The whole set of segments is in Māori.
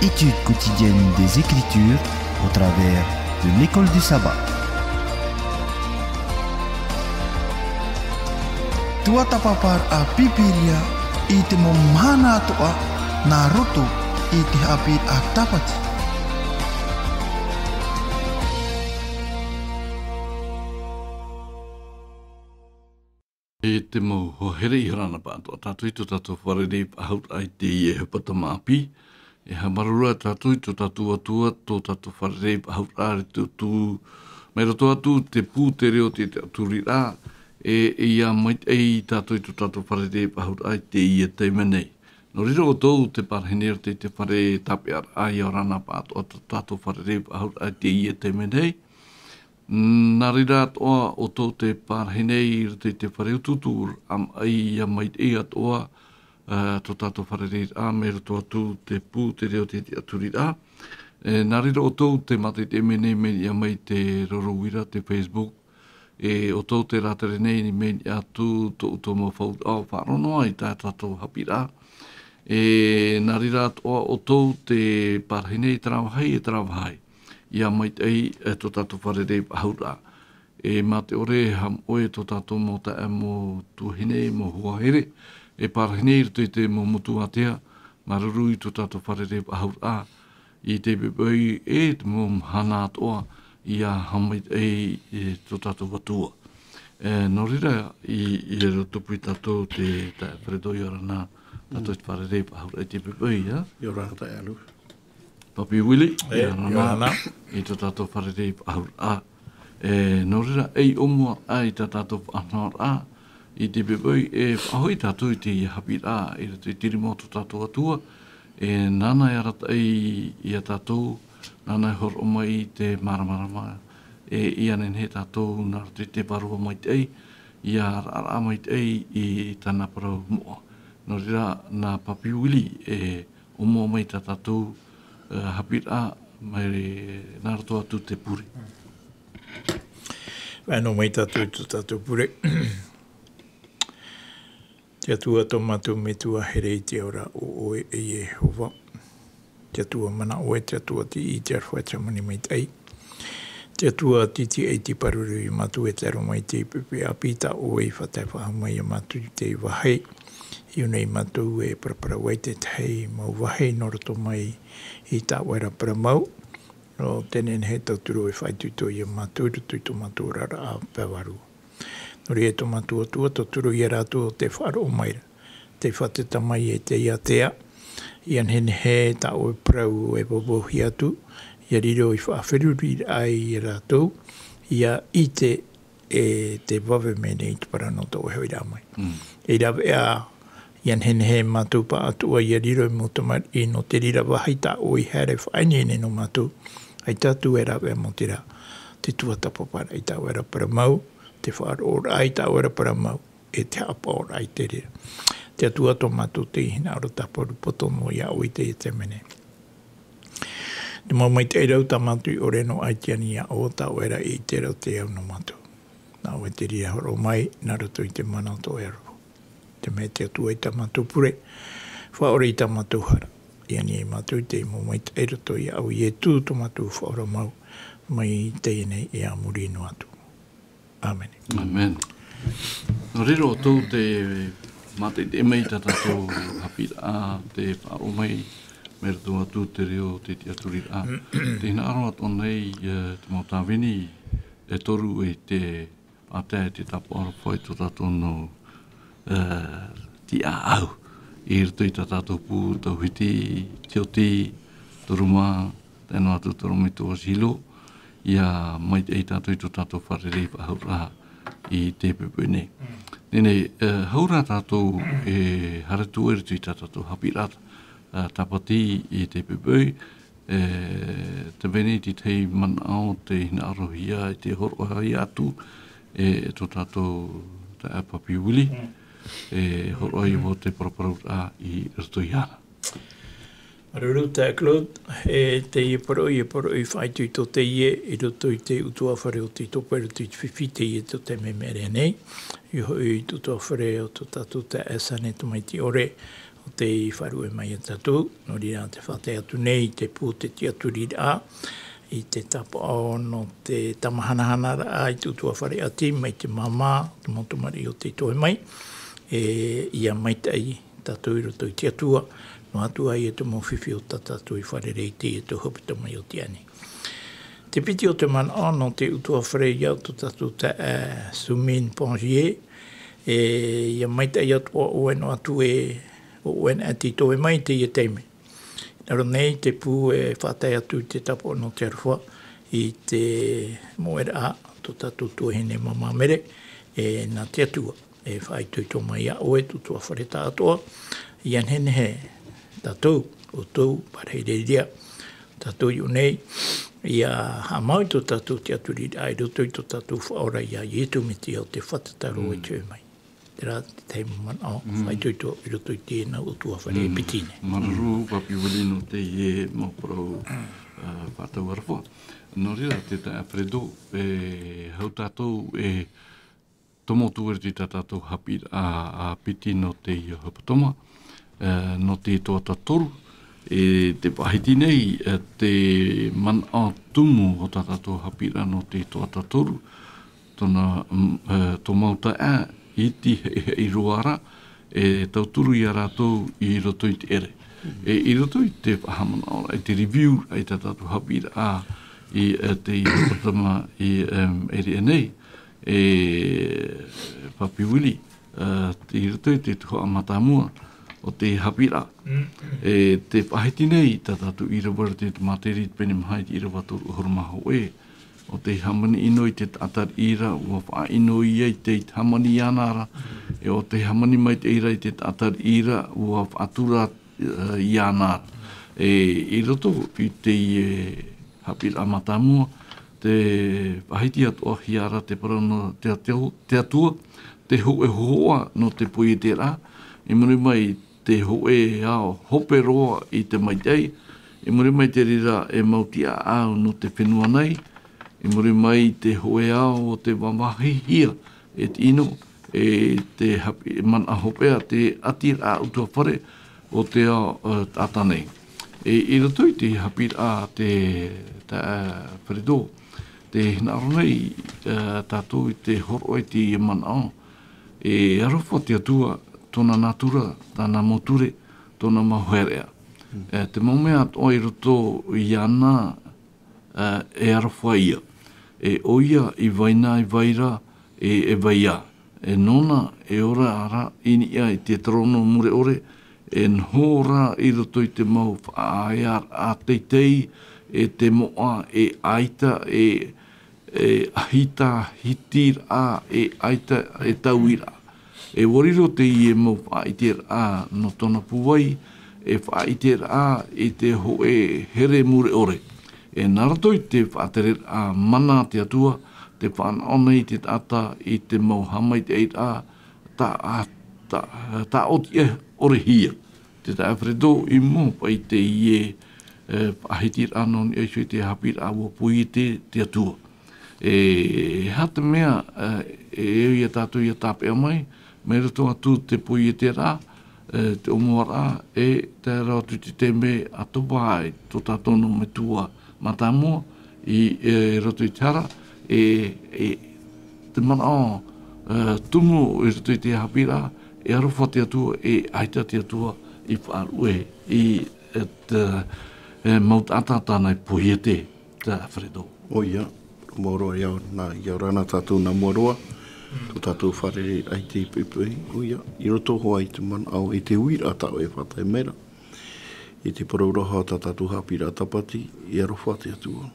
étude quotidienne des Écritures au travers de l'école du sabbat. Tua tapapar a pipiria i te momhana atoa na roto i te hapi a tapati. E te mau ho here i harana pātua tātou i tō tātou wharere haut ai te i e hupata māpi. E ha marura tātou i tō tātou atua tō tātou wharere haut āre tō tū. Mai roto atu te pū te reo te aturi rā. E ia mai ei tātou i tō tātou wharere haut ai te i e teime nei. No riro o tōu te parhenera te whare tape ar ai o rana pātua tō tātou wharere haut ai te i e teime nei. Nā rira atoa o tō te pārhenei te whare ututur am ai a mai e atoa tō tātou wharere a me roto atu te pū te reo te aturi rā. Nā rira o tō te mate te mene meni a mai te rorowira te Facebook o tō te rātere nei ni meni atu tō tō mō whau wharono ai tā tātou hapi rā. Nā rira atoa o tō te pārhenei tarawahai e tarawahai. Ia mai ei tō tātou wharere haura. Mā te ore ham oe tō tātou mō ta e mō tuhine, mō huahere. Parahine i rito i te mō mutu atea, maruru i tō tātou wharere haura. I te beboi e te mō mhana atoa, ia hamai ei tō tātou watua. Nō rira i rotupu i tātou te wharedoi arana, tātou i wharere haura i te beboi, ia? I ora ta alu. Papi Willi, Iorana. I tō tātou wharere ahura. Nō rira ei omua ai tā tātou whanara i te beboi ahoi tātou i te hapi rā i te tirimo tō tātou atua. Nāna i arata ei i a tātou, nāna i hor oma i te maramarama. I anen he tātou nā rata i te parua mai te ei, i a rara mai te ei i tāna parau mua. Nō rira nā Papi Willi omua mai tā tātou hapira mai nā rato atu te puri. Wēno mai tātou tu tātou pure. Te atua tō mātou me tua here i te ora o oe e Jehova. Te atua mana oe, te atua ti i te arwhai tamani mai tei. Te atua titi e ti paruru i mātou e tero mai te pepe apita oe i whatai whaha mai a mātou te wahei. Iu nei mātou e parapara wai te tei mau wahei noroto mai i tā waira para mau. No tenen he tauturu e whai tuto i a mātou, tuto mātou rara a pewaru. Nori e tō mātou atua, tauturu i a rātou te wharo maira. Te whateta mai e te iatea. Ian hene he tā oe prau e bobohi atu. Ia riro i whawheruri ai i a rātou. Ia i te wawe mene i te paranoto e hoi rā mai. E rawe a ian hene he mātou pa atua i a riro i motamar i no te rira wahai tā oi here whainene no mātou. Ai tātou e rawe mo te rā. Te tuatapapara i tā wera para mau. Te whaarora ai tā wera para mau. E te apora ai te rira. Te atua tō mātou te hina aro taparu potono i a oi te e te mene. Te mau mai te rau tā mātou i ore no ai tiani a o tā wera i te rau te au no mātou. Nā oe te ria horo mai, nā rato i te mana tō ero. Te mea te atua i tā mātou pure, whaore i tā mātou hara. Iani e mātou te mo mai te eroto i au i e tū tō mātou whaora mau, mai te nei e a muri no atu. Amen. Amen. No riro o tōu te mate te mei tā tātou hapira a te wharo mai, me rato atu te reo te aturi a. Te hina aro ato nei te mau tāwini e toru e te atea te tapo aro whai tō tātou no ti a au. I rito i tā tātou pū, tau hiti, teo ti, toruma, tēnā atu torumi tō asilo. Ia mai te i tātou i tō tātou wharere haura i te pepe nei. Nene, haura tātou e haretu e rito i tā tātou hapirata tapati i te pepe. Te veni ti tei manao te hina arohia i te horohai atu tō tātou te Papi Willi. Horoi mo te paraparau a i rito i ana. Aruru te Claude, te i paroi whaitu i tō te i roto i te utua whare o te topa i roto i te whiwhi te i tō te me mere nei. I hoi i tō tō whare o tō tātou te asane to mai te ore o te I wharu e mai tatu, no rira te whate atu nei, te pū te tia turira a, I te tapa o no te tamahanahana a I tutua whare ati, mai te mama, te motomari o te toe mai, ia mai tai tatu I roto I te atua, no atua I te mowhiwhi o tatu I whare reiti e te hopita mai o te ani. Te piti o te mana no te utua whare iau to tatu te Sumin Pongier, ia mai tai atua o no atu o en ati toe mai te ia teime. Naro nei te pū whatai atu te tapo no te arwha I te moera a to tatu tuahine mama mere na te atua. Whai tui tō mai a oe tutua whare tā atoa. Ian hene he tatou o tau parheireria. Tatou I nei ia hamau to tatu te aturi ai roto I to tatu whaora ia ietu me te o te whatataro e tue mai. Tera te teimu man au, whai tui tō I roto I tēnā o tua whare pitine. Mararu, papi walino te ie mauparau whatau arwha. Nō rira te ta Alfredo, hau tātou tomo tuere te tātou hapir a piti no te ia hapatoma, no te toa tatoru, te pahiti nei, te man a tumu o tātou hapira no te toa tatoru, tōna tō mauta iti I ruara, tauturu I rātou I roto I te ere. I roto I te pahamana ora, te review ai tātou hapira I te hapatama I ere nei, Papi Willi, te roto I te tuha amatamua o te hapira. Te pahiti nei, tātou I rawara te materi pene mahai I rawatoru horomaho o te hamani ino I te atar ira, ua wha ino I te hamani ianara, o te hamani mai te ira I te atar ira, ua atura ianara. I roto I te hapira amatamua, te pahiti atu hiara te parano te atua, te hoe hoa no te pui te rā, I muri mai te hoe ao hope roa I te maitei, I muri mai te rira mautia au no te whenua nei, I muri mai te hoe ao o te wamahi hia te ino, te hapi mana hopea te atir a utua whare o te tata nei. I roto I te hapir a te wharedo, te hinaro nei tātou I te horo I te mana o, arowha te atua tōna natura, tāna moture, tōna mahuerea. Te maumea o I roto I ana arowha ia. O ia I vaina I vaira vaia. Nona ora ara ini ia I te trono mure ore, nhora I roto I te mau whaaiar a teitei, te moa aita, ahita, hitir a aita tauira. Wariro te I mau whaiter a no tona puwai, whaiter a te hoe here mure ore. Narato I te whaatere a mana te atua, te whanona I te tata, I te mau hamai te eit a, ta oti ore hia. Te ta Alfredo I mo pai te ie ahitir anon e sui te hapir a ua pui te atua. Hata mea ia tātou ia tāpea mai, me rato atu te pui te rā, te omoara te rautu te teme atopa ai, tō tātou no me tua matamua, I rato I tara, te mana o tumu I rato I te hapira, arowha te atua, aita te atua, I whaarue, I mautata tānai puhi te Alfredo. O ia, moro iau rana tātou na moroa, tō tātou whare ai te ipipui, o ia, I roto hoa I te mana au, I te uira tau whatai mera, I te parauraha tā tātou hapira tapati, I arowha te atua.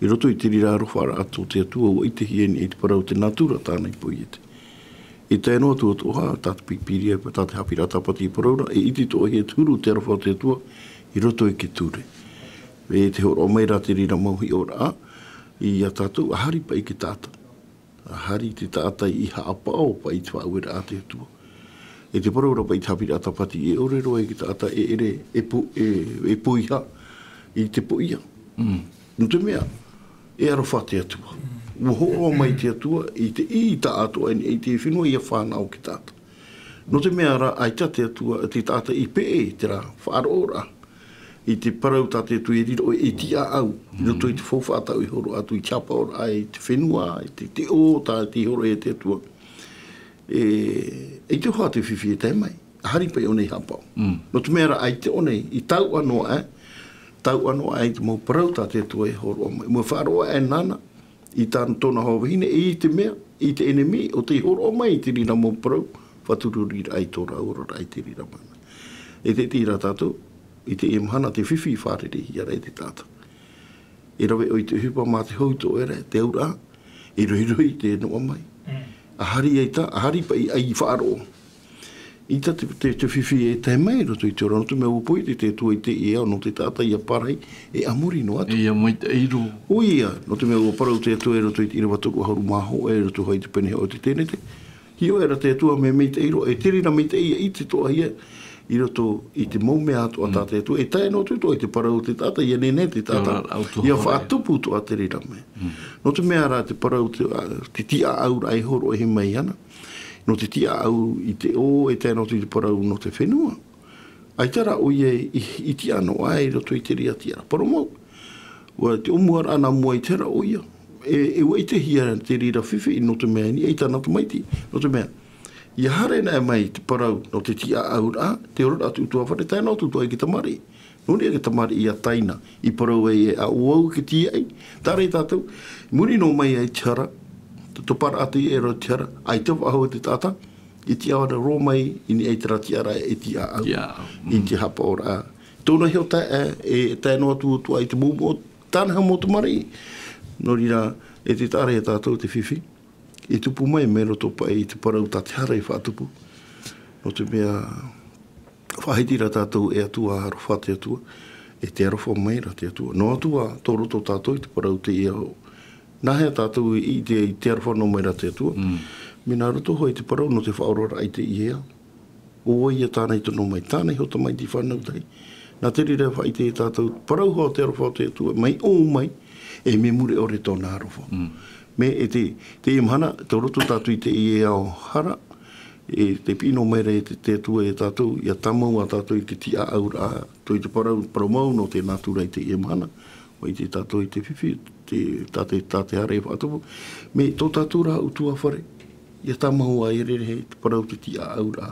I roto I te rira arowha ato te atua, o I te hieni, I te parau te natura tānai pui te. I tēnō atua toha, tātou pipiria, tātou hapira tapati I paraura, I te toa he turu te arowha te atua, I roto I ke ture. E te horo meira te rira mauhi ora a, I a tātou, ahari pa I ke tāta. Ahari te tāta I haapao pa I te whaauera a te atua. E te paraura pa I te hapira tapati, e ore roa I ke tāta e puiha, I te puia. No te mea, e arowha te atua. Ua horo mai te atua, I te I ta atua, I te whenua I a whanau ke tāta. No te mea ra ai tate atua te tata i pe e te ra whaarora. I te parau tate atu e riro e tia au. I roto i te fōwhātau i horo atu i chapa ora ai te whenua, i te o tā te horo e te atua. E te hoa te whiwhi e te mai. Hari pai o nei hapau. No te mea ra ai te o nei, i tau anoa tau anoa ai te mau parau tate atua e horo mai. Mua whaaroa e nana, i tāna tōna hawahine, i te mea, i te enemi, o te horo mai i te rira mau parau, whaturu rira ai tōra aurora ai te rira mana. E te tira tātou, i te imhana te whiwhi whārere hi ara e te tātou. E rawe o i te hupa mā te hauto ere, te aura, e roi te noa mai. A hari ai tā, a hari pa i ai whaaroa. I ta te whiwhi e te mai roto i te ora, no te mea upoi te tua i te ea, no te tātai i a parai, e amori no atu. E a mai te eiro. Uia, no te mea uparau te tua e roto i te ira watuku haru maho, e roto hai te penehe o te tenete. Hio era te tua me mei te eiro, e tirina mei te ia i te toa hia, i roto i te maumea atu a tātai atua, e tae no tuto i te parau te tata, i nene te tata, i a whaatupu to a te rira me. No te mea ra te parau te tia aura ai horo e he mai ana, no te tia au i te o, e tae no te parau no te whenua. Ai tara o i tia no ai roto i te ria tia paromau. Ua te omuar ana mua i tera o ia. E wai te hia te rira whiwhi no te mea ni, e tā natu maiti, no te mea. Ia hare nai mai te parau no te tia aura, te ora atu utua whare, tae no tutua i ki tamari. Nōni e ki tamari i a taina, i parau e a uau ki tia ai. Tare tātou, muri no mai ai tiara, to para atu i ero tiara, ai te wahau te tata, i tia ora ro mai, i ni eitara tiara e tia au, i te hapa ora a. Tōna heo tae e tae no atu utua i te mūmo, tāna mo te mari. Nōri rā, e te tare e tātou te whiwhi. I tupu mai me roto pai i te parau tā te hara i whātupu. No te mea whahitira tātou e atua haro whate atua, e te arofa mai ra te atua. No atua tō roto tātou i te parau te ia ho. Nahea tātou i te arofa no mai ra te atua. Mina roto hoi te parau no te whaorora ai te ia. O ia tānei tono mai, tānei hota mai ti whanau tai. Nā te rira whai te tātou parau hoa te arofa te atua, mai o mai, e me mure ore tōna arofa. Me e te imhana, te roto tātou i te ie ao hara, e te pino meira e te atua e tātou, ia tamau a tātou i te tia aura, toi te paramau no te nātura i te imhana, o i te tātou i te whiwhi, tāte hara e whātupu. Me tō tātura utua whare, ia tamau a ere he te parau te tia aura,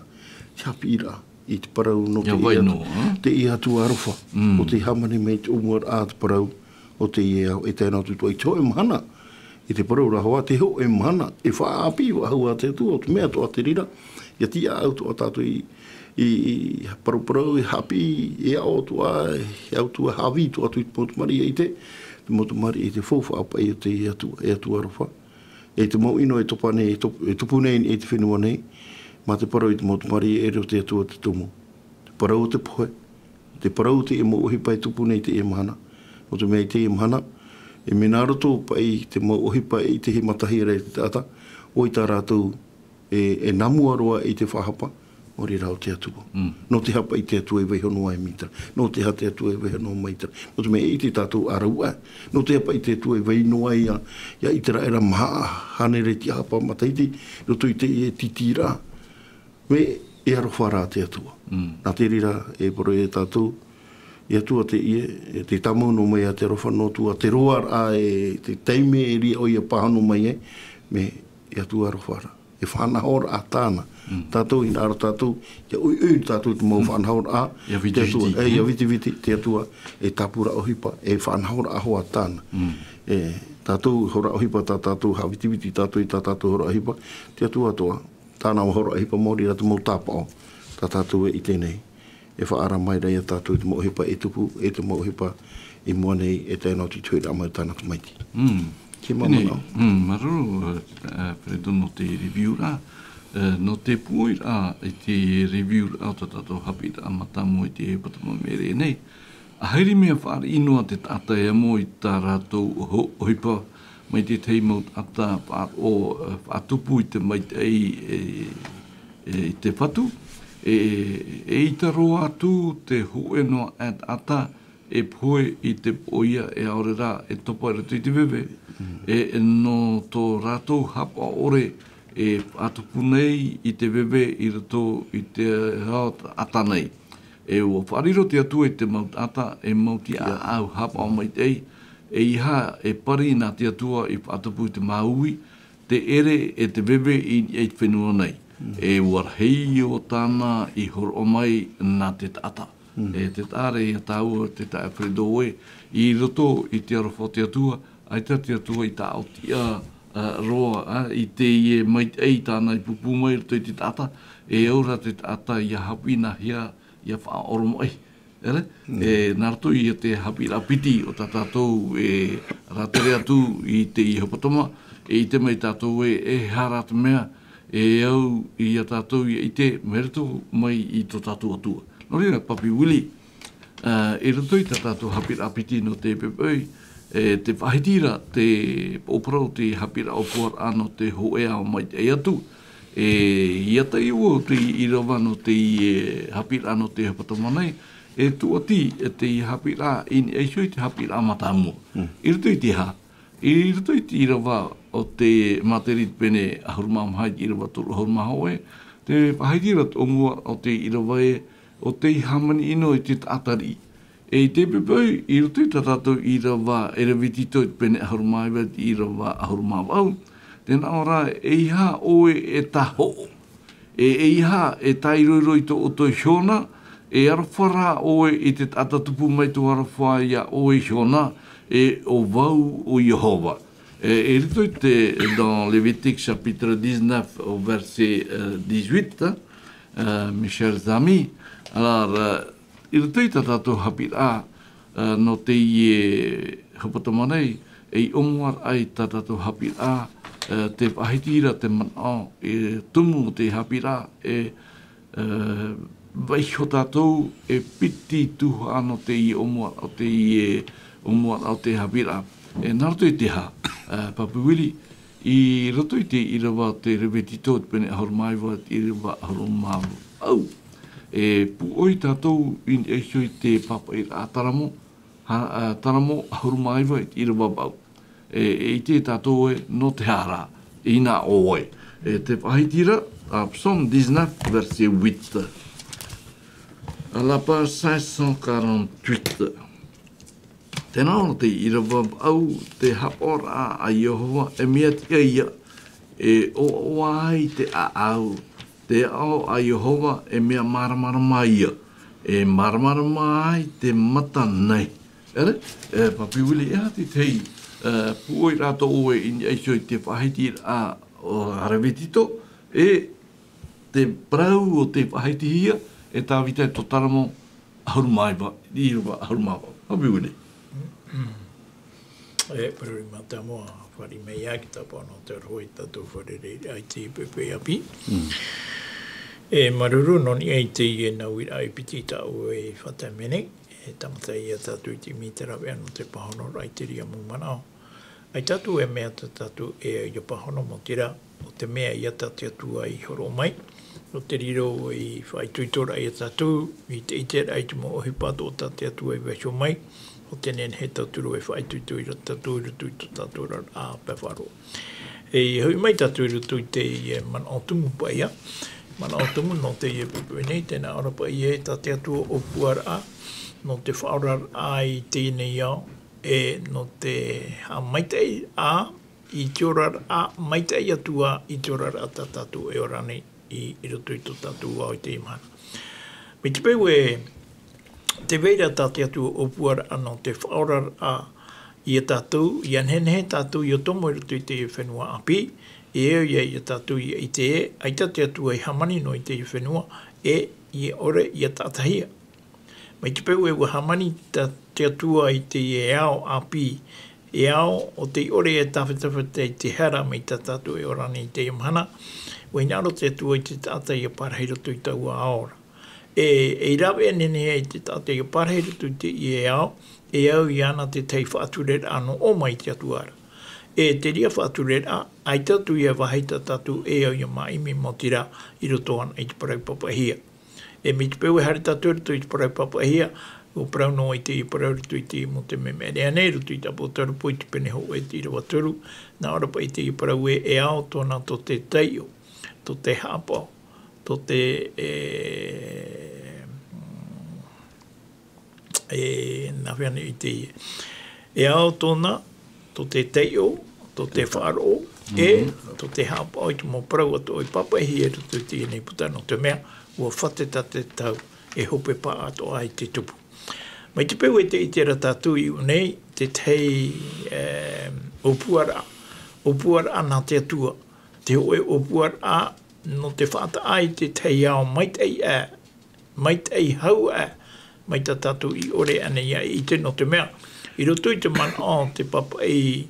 te hapira, i te parau no te ia atua arofa, o te hamane me te umuar a te parau, o te ia e tēnā tutua i tō imhana, i te parau rahoa, te ho e mana, e whaapi wahua te atua, o te mea toa te rira, ia tia au toa tātou i parau, i hapi, e au toa, e au toa hawi toa tu i te motumari i te motumari i te fōwhaapa i te e atua rofa. E te mau ino e topane, e tupune e te whenua nei, ma te parau i te motumari e reo te atua te tumu. Te parau te pohe, te parau te e mo ohipa e tupune i te e mahana, o te mea i te e mahana, e mena roto pai te mau ohipa i te he matahira i te tata, o i tā rātou e namua roa i te whahapa, o re rao te atua. No te hapa i te atua e weihono ai mita, no te hapa te atua e weihono ai mita, no te mea i te tātou araua, no te hapa i te atua e weihono ai ia i te raera maha, hanere ti hapa mataiti, no tu i te e titira, me e aro whara te atua. Nā te rira e poro e tātou, i atua te ie, te tamau no mai a te rofa no tua, te roar a te teime e ria o ia pahano mai e, me i atua rofara. E whanahora a tāna. Tātou i nāra tātou, ia ui tātou te mau whanahora a, ia viti-viti. Ia viti-viti, te atua e tāpura ohipa, e whanahora a hoa tāna. Tātou hora ohipa tā tātou, ha viti-viti tātou i tā tātou hora ohipa, te atua toa, tāna hora ohipa mori ratu mau tāpao, tā tātou e i tenei. E whaara mai rei a tātou te mohipa e tupu, e te mohipa i mua nei e tēnā ti tui rama i tāna tumaiti. Ki mamana. Maruru, Fredo, no te review rā, no te pui rā, i te review rā o tātou hapi rā matamu i te patama mere nei. A haere mea whaara inoa te tata e mo i tā rātou ohipa mai te teimau tata whaatupu i te maitei i te whatu. E i te roa atu te hoe noa at ata e poe i te oia e aore rā e topa e ratu i te wewe. E no tō rātou hapa ore e atupu nei I te wewe I roto I te hao ata nei. E o whariro te atua I te maut ata e mauti a au hapa o mai tei. E iha e pari nā te atua I atupu I te maui, te ere e te wewe I e whenua nei. E warhei o tāna I horo o mai nā te tata. E te tāre I a tāua te tā Alfredo e I roto I te arofo te atua, ai te atua I tā autia roa I te I mai ei tāna I pupu mai roto I te tata, e aura te tata I a hapi na hia I a wha oro mai. Ere? E nārtu I te hapi rapiti o tā tātou e ratere atu I te I hopatoma, e I te mai tātou e harata mea, e au I a tātou I te merito mai I tō tātou atua. Nō ringa, Papi Willie, e rato I tā tātou hapi rapiti no te pepei, te whahitira, te oparau, te hapira o puar ano te hoea o mai te atu, ia tai ua te irawa no te hapira ano te hapatamanai, e tuati te hapira in e shui te hapira matamua. I rato I te ha. I rato I te irawa o te materit pene ahurumam hai irawa turu ahurumahau te whahitira o mua o te irawa o te hamani ino I te tatari. E te pepei, I roto I tātou I rawa e rewitito I pene ahurumaiwa I rawa ahurumawau. Tēnā ora e iha oe e taho. E iha e tairoiro I tō oto hiona, e arwhara oe I te atatupu mai tō arwha ia oe hiona, e o vau o Yehova. E rito I te, dans Lévitique chapitre 19 au verset 18, mes chers amis, alors, I rito I tātou hapira no te I hapatamanei, e I omuar ai tātou hapira te wahitira te manao, e tumu te hapira, e waiho tātou e piti tuha ano te I omuar o te I omuar o te hapira. E narato I te ha, Papi Willie, I roto I te irawa te rewetito te pene ahurumaiwa, I irawa ahurumaiwa. Au! E puoi tātou in e shui te papa I rā taramo, taramo ahurumaiwa I irawa bau. E te tātou e no te hara, I nā oe. E te whahitira, Psaume 19, verset 8. À la page 548. Tēnā ora te irawa bau, te hapora a Yehova, e mea tia ia, e o ai te au. Te ao a Yehova e mea maramara mai ia. E maramara mai te mata nei. Ere? Papi Willie, e hati tei, puoi rato oe in eisoi te whahiti a harawetito, e te brau o te whahiti hia, e tāwitai to taramo ahurumaiwa, I ruwa ahurumaiwa. Papi Willie. E paruri mata moa, whari mei aki tapano te roi tatu wharere ai te pepe api. E maruru noni ai te I nauira ai piti tau e whatamene, e tamata I a tatu I te mitarawe anu te pahono rai te ria mumanao. Ai tatu e mea tatu e I a pahono mo tira, o te mea I a tatu atua I horo mai, o te riro I whaituitora I a tatu, I te itera I te mo ohi pato o tatu atua I wesho mai, o tenen he taturu e whaituitui ra tatu irutui to tatu ra a pewharo. E hui mai tatu irutui te man otumu paia, mana otumu no te ie pupuenei, tēnā ora pa ie tate atua o puara, no te whaorar a I tēnei au, e no te ha maitei a, I te orar a maitei atua, I te orar a tatatu e orane I irutui to tatu au I te imana. Me te peu e, te veira tate atua o puara ano te whaorar a I a tātou, I anhenhe tātou I o tomo I rutu I te whenua api, e eo I a tātou I te e, ai tate atua I hamani no I te whenua, e I ore I a tātahia. Mai te peu e wa hamani tate atua I te e ao api, e ao o te ore e tawhetawhete I te hera mai ta tātou e orani I te imhana, wai naro te atua I te tātai a parahira tui tau a aora. E rawe nene I te tātai a parahira tui te I e ao, e au I ana te tei whaaturera ano o mai te atuara. E te ria whaaturera, ai tatu I a waheita tatu e au I a maimi mo tira I roto ana I te parau papahia. E mi te peu e hari tatu I te parau papahia, o parau no i te i parau ritu i te mo te meme. Rea nei rutu i tapo taru po i te pene ho e te i rawa turu. Nā ora pa i te i parau e ao tōna to te teio, to te hapa, to te nā whiane i te e ao tōna to te teio, to te wharo, to te hapa o i te mo parau ato i papa hi e rutu i te nei putano te mea, ua whateta te tau e hope pa ato ai te tupu. Mai te peu e te i te ratatu i unei, te tei opuara nā te atua, te hoe opuara no te whata ai te tei ao mai tei hau mai ta tatu i ore ane ia i te no te mea. I roto i te man te papa i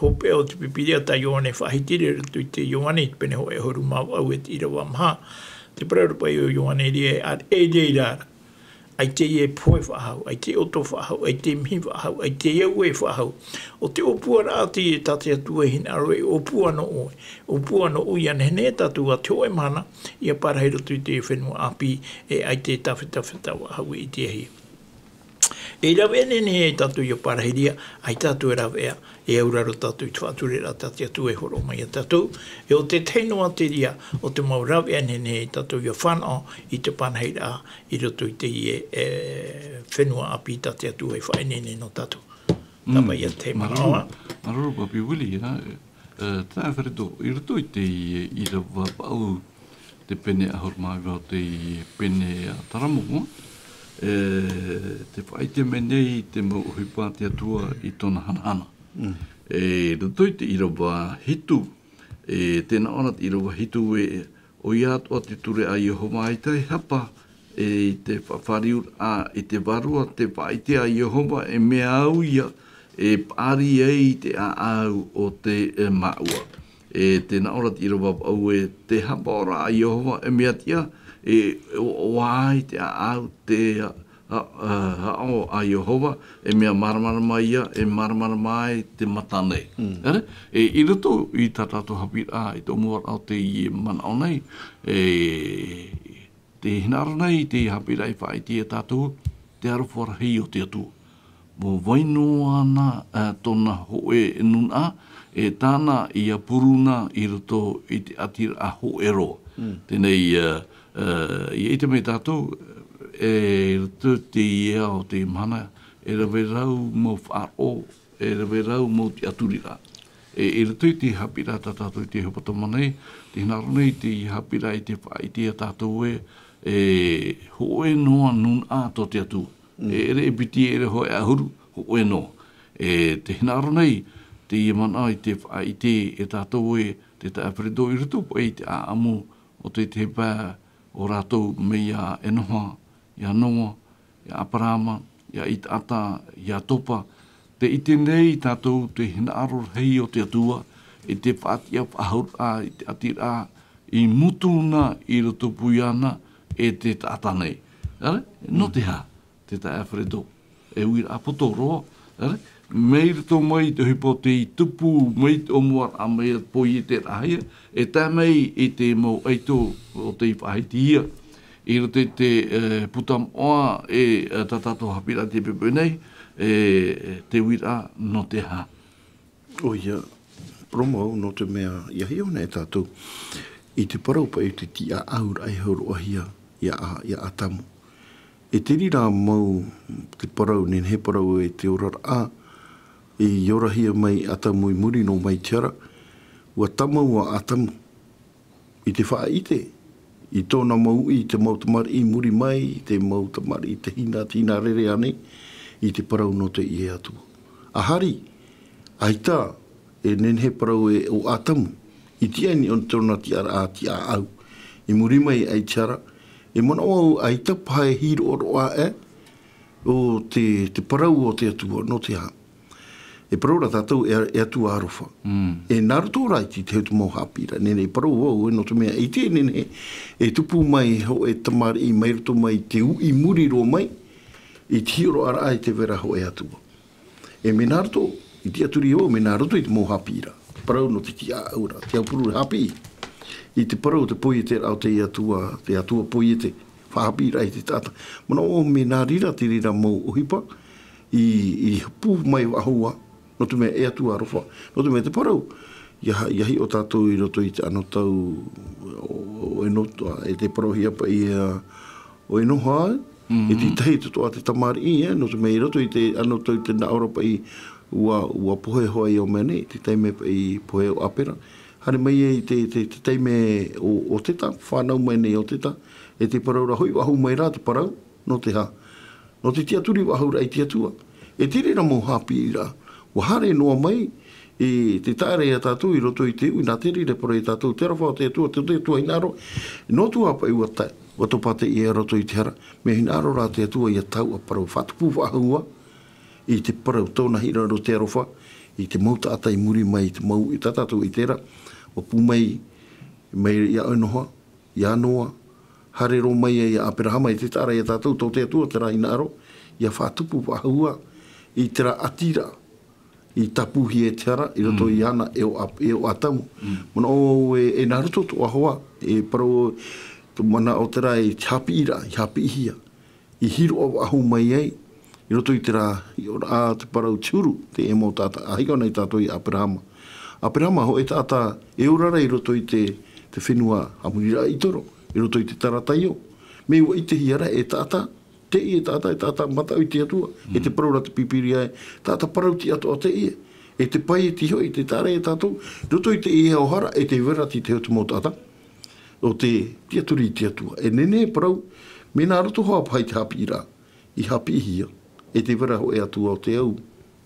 hope o te pipiria ta Ioane whahitire roto i te Ioane pene ho e horu mau au e tira wamha. Te paraurupa i o Ioane rie at e rara. Ai te e poe whahau, ai te oto whahau, ai te mihi whahau, ai te iau e whahau. O te opua rāti e tate atua hina aroe, opua no oe. Opua no ui ane hene tatua te oe mana, ia parahei roto i te whenua api e ai te tawhita wahau i te hia. E rawe nene e tatu i o parahiria, ai tatu e rawea, e auraro tatu i tuature ra tatu atu e horo mai a tatu. E o te teinoa te ria, o te mau rawe nene e tatu i o whanau, i te panheira, i roto i te whenua api tatu atu e whae nene no tatu. Tapa i a te marawa. Maroro papi wili, tā whareto, i roto i te i rawa pau te pene a hormai wau te pene a taramonga, te whai te menei te mo huipa te atua i tōna hanahana. Roto i te irawa hitu, tēnā ona te irawa hitu o i atua te ture a Iehova i tai hapa, te whariur i te varua, te whaite a Iehova e mea au ia, pāri ei te au o te maua. Tēnā ora te irawa au te hapa ora a Iehova e mea tia, o ai te au te o a Iehova e mea maramara mai ia, e maramara mai te matanei. I roto i tātātou hapira i tō mua au te i mana au nei, te hinara nei te hapira i whaiti e tātou, te arofuara hei o te atua. Mo wainoa ana tōna hoe e nuna, e tāna i a puruna i roto i te atira a hoero. Tēnei i te mei tātou, e roto te ia o te mana, e rawe rau mo wharo, e rawe rau mo te aturira. E roto i te hapira tātou i te hopatamane, te hinaro nei te hapira i te whaitea tātou hoe noa nun ato te atu. E re piti e re hoe ahuru, hoe no. Te hinaro nei, te iamana i te whaite e tātou te tāwheredo i roto, po e te aamu o te pā o rātou me ia enoha, ia noa, ia aparama, ia itata, ia topa. Te ite nei tātou te hinaaro hei o te atua, e te whaatia whahaura, i te atira, i mutuna i roto puiana, e te tata nei. No te ha, te tāwheredo. E uira apoto roa. Mei rito mai te hipo te tupu, mei te omua a mei poi e te rahia, e tā mei i te mau eito o te whaiti ia. I rote te putam oa e tatato hapira te pepe nei, te uira no te ha. O ia, promo no te mea iahi o nei tātou. I te paraupa i te ti a aura ai hauru ahia ia atamu. E te rira mau te parau, nen he parau e te orara a, i yorahia mai atamu i muri no mai tiara, ua tamau a atamu. I te whaaite, i tōna mau i te mautamari i muri mai, i te mautamari i te hina rere ane, i te parau no te ie atua. Ahari, aita, e nen he parau e o atamu, i tiani on tōna ti ara a ti a au, i muri mai ai tiara, e mana o aita pae hiro o roa o te parau o te atua, no te ha. E parau ra tātou e atua arofa. E naruto raiti te hautu mau hapira, nene e parau au, e no te mea, e te nene, e tupu mai ho e tamari i mai roto mai, te ui muri ro mai, i te hiro ara ai te vera ho e atua. E me naruto, i te aturi o, me naruto i te mau hapira. Parau no te ki a aura, te aupuru hapi. I te parau te poiete au te atua poiete, whahapira i te tata. Mana o me nā rira te rira mou uhipa i pū mai ahua, no tu mea ea tu arofa, no tu mea te parau. Iahi o tātou i roto i te anotau o enotoa, e te parohia pa i o enoha, e te tahi tutoa te tamari i, no tu mea i roto i te anotau i te naora pa i ua pohe hoa i o mene, te taime pa i pohe o apera. Hare mai e te taime o teta, whanau mai nei o teta, e te parau rahoi, wahu mai rā te parau, no te ha. No te tiaturi wahu rai tiatua. E te rira mō hapi i rā. Wahare noa mai, e te tāre a tātou i roto i te ui, nā te rire paro i tātou, te rawha o te atua, te atua hinaro, no tu apa i watai, watopate i a roto i te hara, me hinaro rā te atua i a tau a parau, whatupu wahua, i te parau tōna hira ro te arofa, i te mauta ata i muri mai, i te mau i tātou i tera, o pū mai i a oinoha, i a noa, hare ro mai i a aperahama i te tāre i a tātou, tō te atua, te rā hinaro, i a whatupu wahua, i te rā atira, i tapuhi e te ara, i roto i ana e o atamu. Mana o e naruto tu ahoa, e paro mana o te rā i hapi ira, i hapi ihia, i hiro o ahu mai ei, i roto i te rā, i ora te parau tiuru, te emo tata, ahika nei tātou i Aperahama. Aperahama ho e tata, e orara i roto i te whenua amurira i toro, i roto i te tarataio. Me ua i te hiara e tata, te i e tata mata i te atua, e te parau te pipiri ai, tata parau ti atua te i e te pai e ti hoi, te tare e tātou, roto i te i hao hara, e te vera ti te hotu mō tata, o te tiaturi i te atua. E nene parau, me nā roto hoa pai te hapi ira, i hapi ihia, e te vera ho e atua o te au,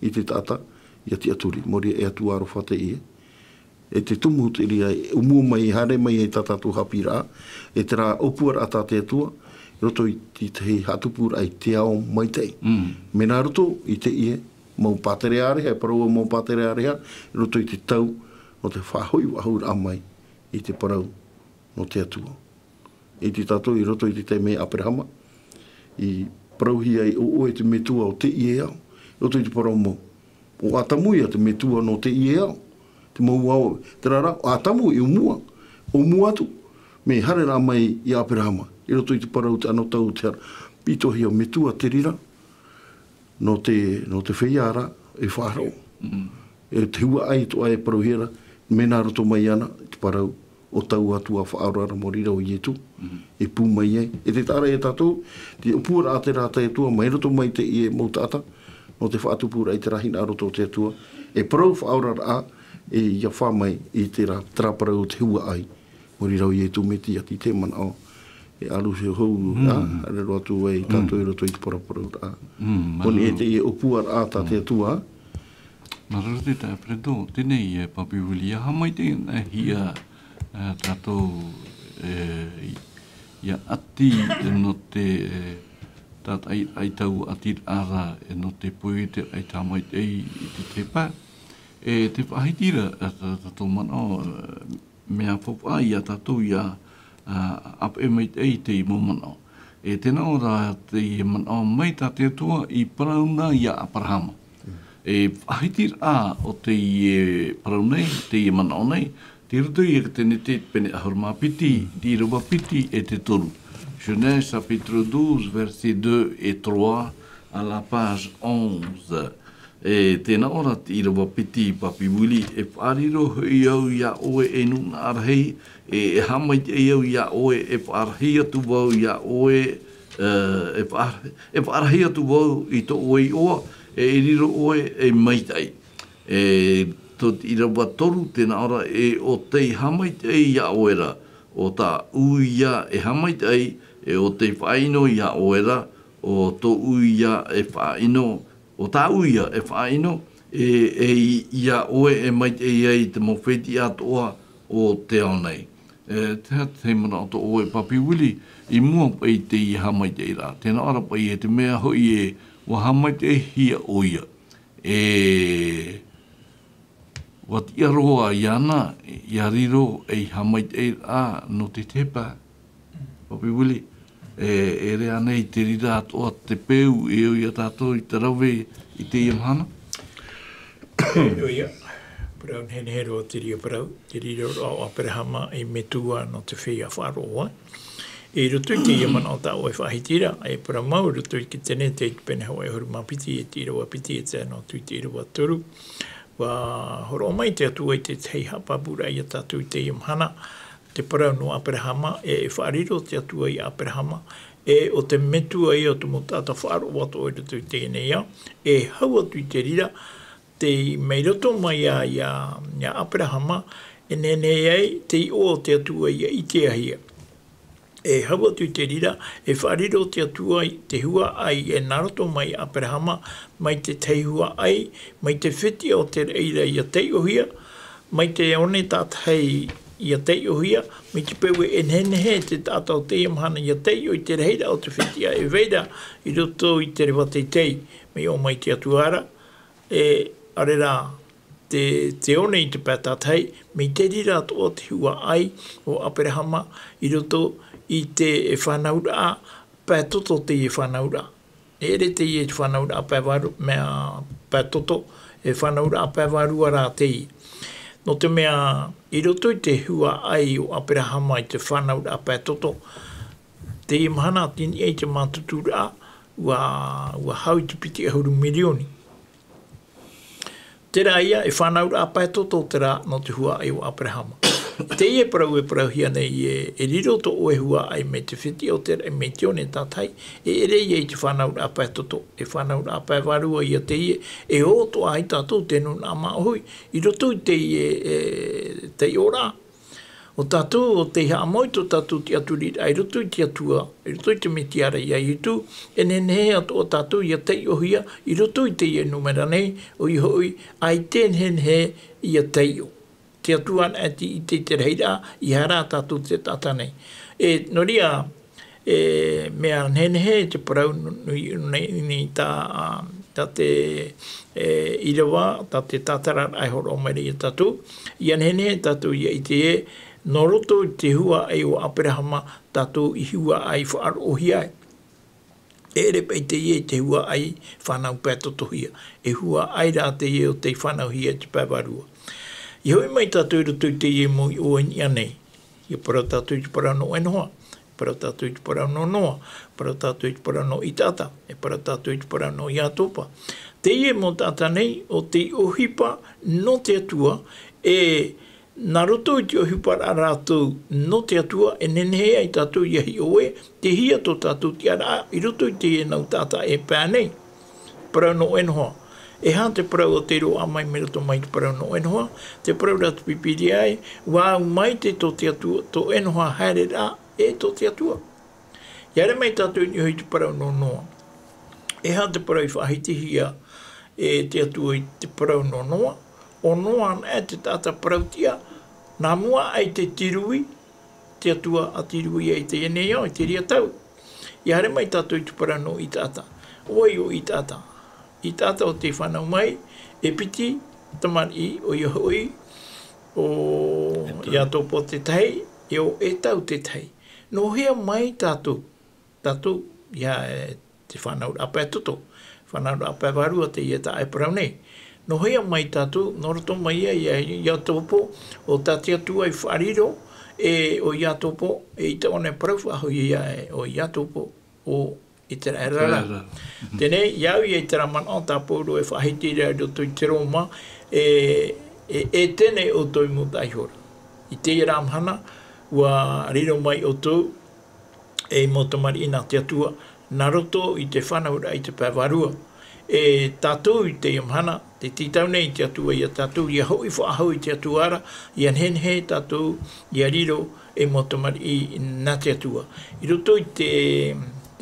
i te tata, i a tiaturi, mori e atua arofa te i e te tumu te ria, umua mai, hare mai e tata tu hapi ira, e te rā opuar ata te atua, roto i te hatupura ai te ao mai tei. Me nā roto i te ie, mau pātere area, e parau mau pātere area, roto i te tau, no te whahoi wahur amai, i te parau, no te atua. I te tātou, i roto i te me Aperahama, i parauhi ai o e te metua o te ie au, roto i te parau mo. O atamuia te metua no te ie au, te mau au, te rara, o atamu i o mua atu, me hare rā mai i Aperahama. I roto i te parau te anotau te ara. Pitohi o metua te rira, no te wheiara e whārau. E te hua ai to ai parau hera, me nā roto mai ana, te parau o tau atua whaarara mo rira o ietu, e pū mai ai. E te tāra e tātou, te upura a te rāta e tua, mai roto mai te i e mau tata, no te whaatupura i te rahi nā roto te atua, e parau whaarara a, e ia whamai i te rā traparau te hua ai, mo rira o ietu me ti ati te mana o. E alu se hou, are roa tu e tātou i roto i te paraparau rā. Koni e te i opuar a tā te atua. Marara te tā predo, tēnei e papi wili, hamai te hia tātou ia ati no te tātai ai tau atir ara no te pui te ai tamai te i te tepa. E te whahitira tātou mana mea whawha i a tātou ia ap e mai te te i momano. E tēnā ora te mana mai tā te atua i parauna i a Aperahama. E whahitir a o te i paraunei, te i mana o nei, te rutu i e tēne te pene ahurma piti, di ruwa piti e te toru. Genèse chapitre 12, verset 2 et 3, à la page 11. E tēnā ora te i ruwa piti papi wili, e whaariro hui au ia oe e nuna arhei, e hamai te iau ia oe, e whaarhia tu wau ia oe, e whaarhia tu wau i to oe i oa, e riro oe e maitai. E to i rawa toru tēnā ora e o tei hamai te ia oera, o tā uia e hamai te e o te whaino ia oera, o to uia e whaino, o tā uia e whaino, e ia oe e maite i te mawheti atoa o te ao nei. Te mana o to oe papi wili, i mua pai te i hamai te i rā. Tēnā ara pai e te mea hoi e wa hamai te hia oia. Wat ia roa i ana, ia riro e hamai te i rā no te tepa. Papi wili. E rea nei te rira atoa te peu e o ia tātou i te rawe i te iamhana? Oia, parau hene hero te ria parau, te rira o Aperahama e metua no te whea wharoa. E roto te ia mana o ta o e whahitira, e para mau roto ki tene te pene hawa e horu mapiti e tira wa piti e tēnā tui te ira wa toru. Wa horo mai te atua i te tei hapa pura i a tatu i te imhana, te parau no Aperahama, e whaariro te atua i Aperahama, e o te metua i o tumu tata whaaro wato i roto i tēnei au, e hau atu i te rira, te meiroto mai a Aperahama, e nenei ai te i o te atua i a Iteahia. E hau atu i te rira, e whaariro te atua i te hua ai e naroto mai Aperahama, mai te teihua ai, mai te whiti o te reira i a teiohia, mai te one tātai i a teiohia, mai te pewe e nenehe te tātau te imhana i a teio i te reira o te whiti a e veira i roto i te rewa te tei, mai o mai te atuara, e arera te one i te pētātai, mai te rira o te hua ai o Aperahama i roto i te e whanaura, pētoto te e whanaura. E re te e whanaura pēwaru, mea pētoto, e whanaura pēwaru ara te i. No te mea, i roto i te hua ai o Aperahama i te whanaura pētoto, te imhana tini e te mātutura, ua hau i te piti e huru milioni. Tera ia e whanaura pētoto tera no te hua ai o Aperahama. Te ie parau hia nei e riro to o e hua ai me te whiti o te me te one tātai, e ere ia i te whanaura apatoto, e whanaura apawarua ia te ie, e o to ai tātou tenu nā maohui, i roto i te ie te ora. O tātou o te haa moito tātou te aturi, ai roto i te atua, i roto i te metiara ia i tu, e nenea o tātou ia te ohia, i roto i te ie numera nei, o i hoi, ai ten he ia te o. Te atuan ati i te reira, i hara tātou te tata nei. E noria, mea nenehe te parau nei tā te irawa, tā te tātara ai horo o meri i tātou, i nenehe tātou i te e, no roto i te hua ai o Aperahama, tātou i hua ai whaaro ohi ai. E re pei te ie te hua ai whanau pētotohia, e hua ai rā te ie o te whanau hia te pēwarua. I hoi mai tātou i roto i te ie mo i o ia nei. I parau tātou i te parau no enoa, parau tātou i te parau no noa, parau tātou i te parau no itata, e parau tātou i te parau no iatopa. Te ie mo tāta nei o te ohipa no te atua, e nā roto i te ohipa a rātou no te atua, e nenehea i tātou i ahi oe, te hia tō tātou ti ara, i roto i te ie nau tāta e pēnei, parau no enoa. E hā te parau o te ro amai mera to mai te parau no enoha, te parau ratu pipiri ai, wā mai te tō te atua, tō enoha haere rā, e tō te atua. Iare mai tātou ni hoi te parau no noa. E hā te parau i whahitihia e te atua i te parau no noa, o noa an te tāta parau tia, nā mua ai te tirui, te atua a tirui ai te eneo, i te ria tau. Iare mai tātou i te parau no i tāta, oi o i tāta. I tāta o te whanau mai, e piti tamari o i hoi, o ia tōpo te tei, e o e tau te tei. No hea mai tātou, ia te whanau apatoto, whanau apawarua te ia ta e parau nei. No hea mai tātou, no roto mai ia tōpo, o tātia tua i whariro, e o ia tōpo, e i te one parau whahoi ia o ia tōpo, o i te rara. Tēnei, iau i te raman o tā pōro e whahiti rea roto i te Roma, e tēnei o tō i mūtai hora. I te ramhana, ua riro mai o tō, e motamari ina te atua, nā roto i te whanaura i te pēwarua. E tātou i te imhana, te titau nei te atua i a tātou, i a hoi whaahau i te atuara, i anhenhe tātou, i a riro e motamari i nā te atua. I roto i te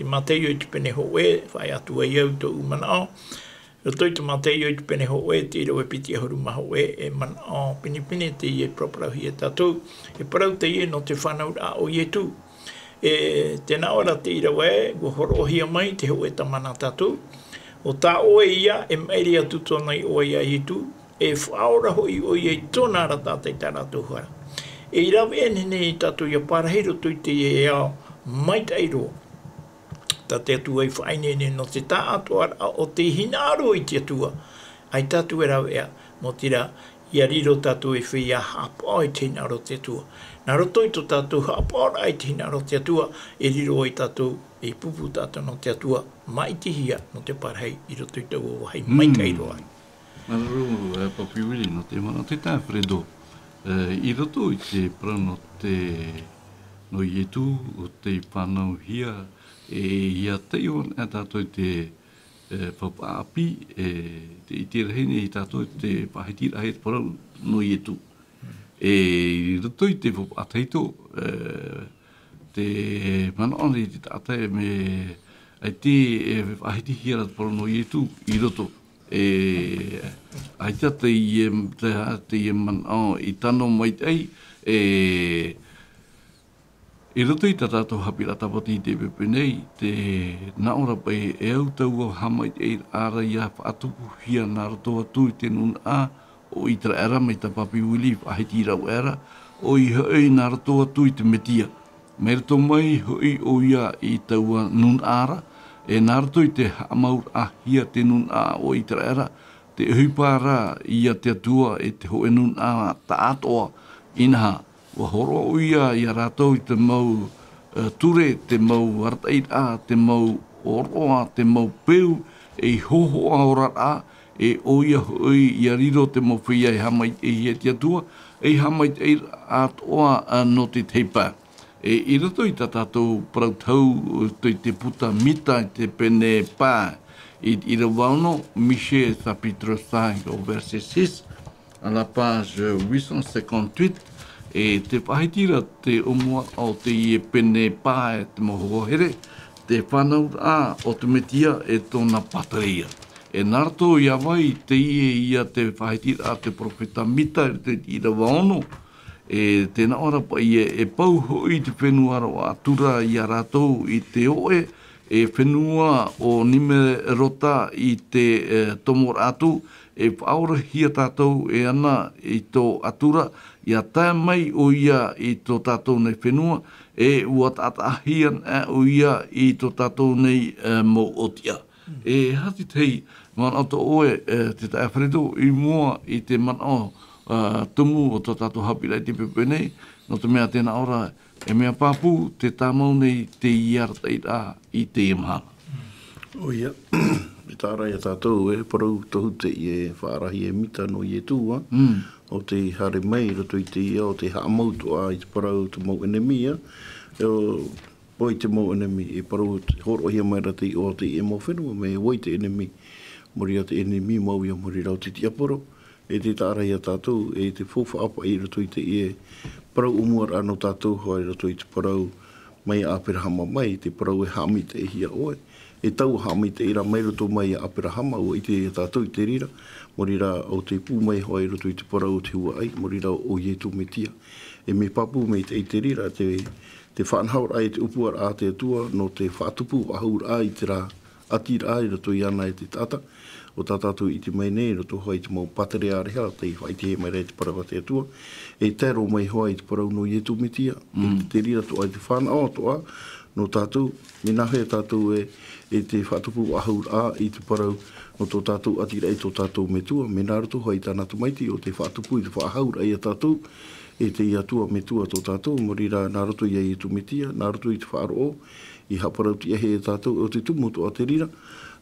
Mateio i te pene hoe, whai atua i au tō umanao. Roto i te Mateio i te pene hoe, te iro e piti e horu maho e manao, pini te ie proparau hi e tātou. E parau te ie no te whanau a o ie tū. E tēnā ora te ira we, go horo ohia mai te hoe tamana tātou. O tā oe ia, e mairi atu tōna i oe ia i tū, e whaora hoi o ie i tōna ara tātai tā rātou hara. E irawe enene i tātou i a parahei roto i te ie ao, mai tai roa. Tā te atua i whainene no te tā atua o te hinaro i te atua. Ai tātua rau ea, mo tira ia riro tātou e whia hapa i tēnā ro te atua. Nā roto i tō tātou hapa ai tēnā ro te atua, e riro i tātou e pupu tātou no te atua, mai te hia no te parhei, i roto i tau o hei, mai kai roa. Mararu, papiwiri no te mana, te tā Fredo. I roto i te prano te no ietu o te whanau hia, ia teo e tātou te whapaapi, i te rahene i tātou te pahitira hei te parau no ietu. I roto i te whapaataito, te manaone i te tātai me ai te ahiti hira te parau no ietu i roto. Ai te i manao i tano mai tei, i roto i tātou hapira tapati i te pepe nei, te naora pai e au tau au hamai e ara ia whaatupu hia nā roto atu i te nuna a, o i tra era mai ta papi wili ahiti rau era, o i hoi nā roto atu i te metia. Me roto mai hoi o ia i taua nuna ara, e nā roto i te hamaur a hia te nuna a o i tra era, te huipara ia te atua e te hoe nuna a ta atoa inaha. Wa horo o ia i a rātou i te mau ture, te mau arteit a, te mau oroa, te mau peu, e hoho a orat a, e o ia hoi i a riro te mau whia e hamait e hia te atua, e hamait e atoa no te teipa. I rato i tātou prautau te puta mita i te pene pā, i rawano, Michel chapitre 5 au verset 6, à la page 858, e te pahitira te omua o te ie pene pā e te mohohere, te whanau a o te metia e tōna pataria. E narato i awai te ie ia te pahitira a te profeta mita i rawaono, e tēnā ora pa ie e pau hoi te whenua ro atura i a rātou i te oe, e whenua o nime rota i te tomor atu, e whaora hia tātou e ana i tō atura, ia tae mai o ia i tō tātou nei whenua, e ua tātahian o ia i tō tātou nei mo otia. E hati tei, man o tō oe te tae Fredo, i mua i te man o tumu o tō tātou hapira i te pepe nei, no te mea tēnā ora, e mea pāpū te tāmau nei te iartaita i te imahana. O ia, e tāra ia tātou e parau tohu te i e whaarahi e mita no i e tūa, o te hare mai rato i te ia, o te haamautu a i te parau te mau enemia, e o poi te mau enemi, e parau te horo hia mai rati o te e mau whenua, me e wai te enemi, mori a te enemi mau ia mori rau te tiaporo, e te tāra ia tātou, e te fofa apa i rato i te i e parau umuar anō tātou, hoi rato i te parau mai a apirahama mai, te parau e hami te e hia oe, e tau hami te ira mai roto mai a apirahama o i te tātou i te rira, mori rā o te pū mai hoi roto i te parau o te hua ai, mori rā o ietu me tia. E me papu me te i te rira, te whanhaur ai te upuar a te atua, no te whatupu ahaur ai te rā atir ai roto i ana e te tata, o tātātou i te mai nei, roto hoi te mau patare a reha, te whai te he mai rei te parau a te atua, e tero mai hoi te parau no ietu me tia, te rira to ai te whanau toa, no tātou, me nahe tātou e te whatupu ahaur a i te parau no tō tātou atira e tō tātou me tua, me nāruto hoi tāna tumaiti o te whatupu i te whahaur ai a tātou, e te iatua me tua tō tātou, mori rā nāruto i e tu me tia, nāruto i te whaaro o, i haparau ti ehe e tātou o te tumuto a te rira,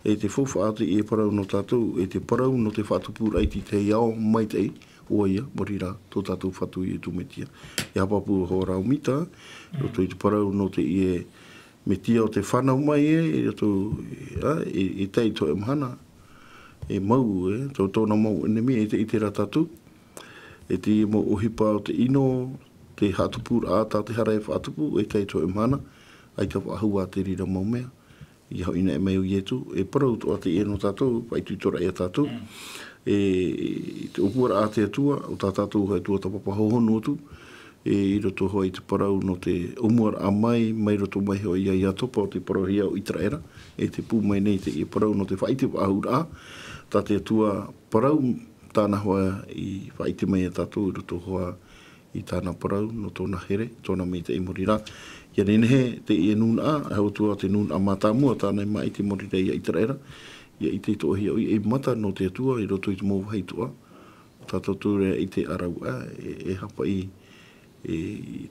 e te fofa a te e parau no tātou, e te parau no te whatupu rai ti te iao mai tei, o ia, mori rā, tō tātou whatu i e tu me tia. E hapapu ho rau mita, roto i te parau no te i e me tia o te whanau mai e tei to e mahana, e mau tō tōna mau enemi e te i te ratatu, e te mo ohipa o te ino, te hatupura a tā te hara e whatupu, e tei to e mahana, ai ka wahua te rira mau mea, i hau ina e mei o ietu, e parau to a te eno tātou, pai tuitora e tātou, e te opura a te atua, o tā tātou hai tua tapapa hohonu atu, i roto hoi te parau no te umuar a mai roto mai hoi ia ia topa o te parau hia o itra era, e te pū mai nei te i parau no te whaite wahur a, tā te atua parau tāna hoa i whaite mai a tātou i roto hoa i tāna parau no tōna here, tōna mei te i morira. Ia nenehe te i e nuna a, hau tua te nuna a mātāmua tāna i mai te morira i a itra era, ia i te toa hia i e mata no te atua i roto i te mou heitua, tātou tūrea i te araua, hapa i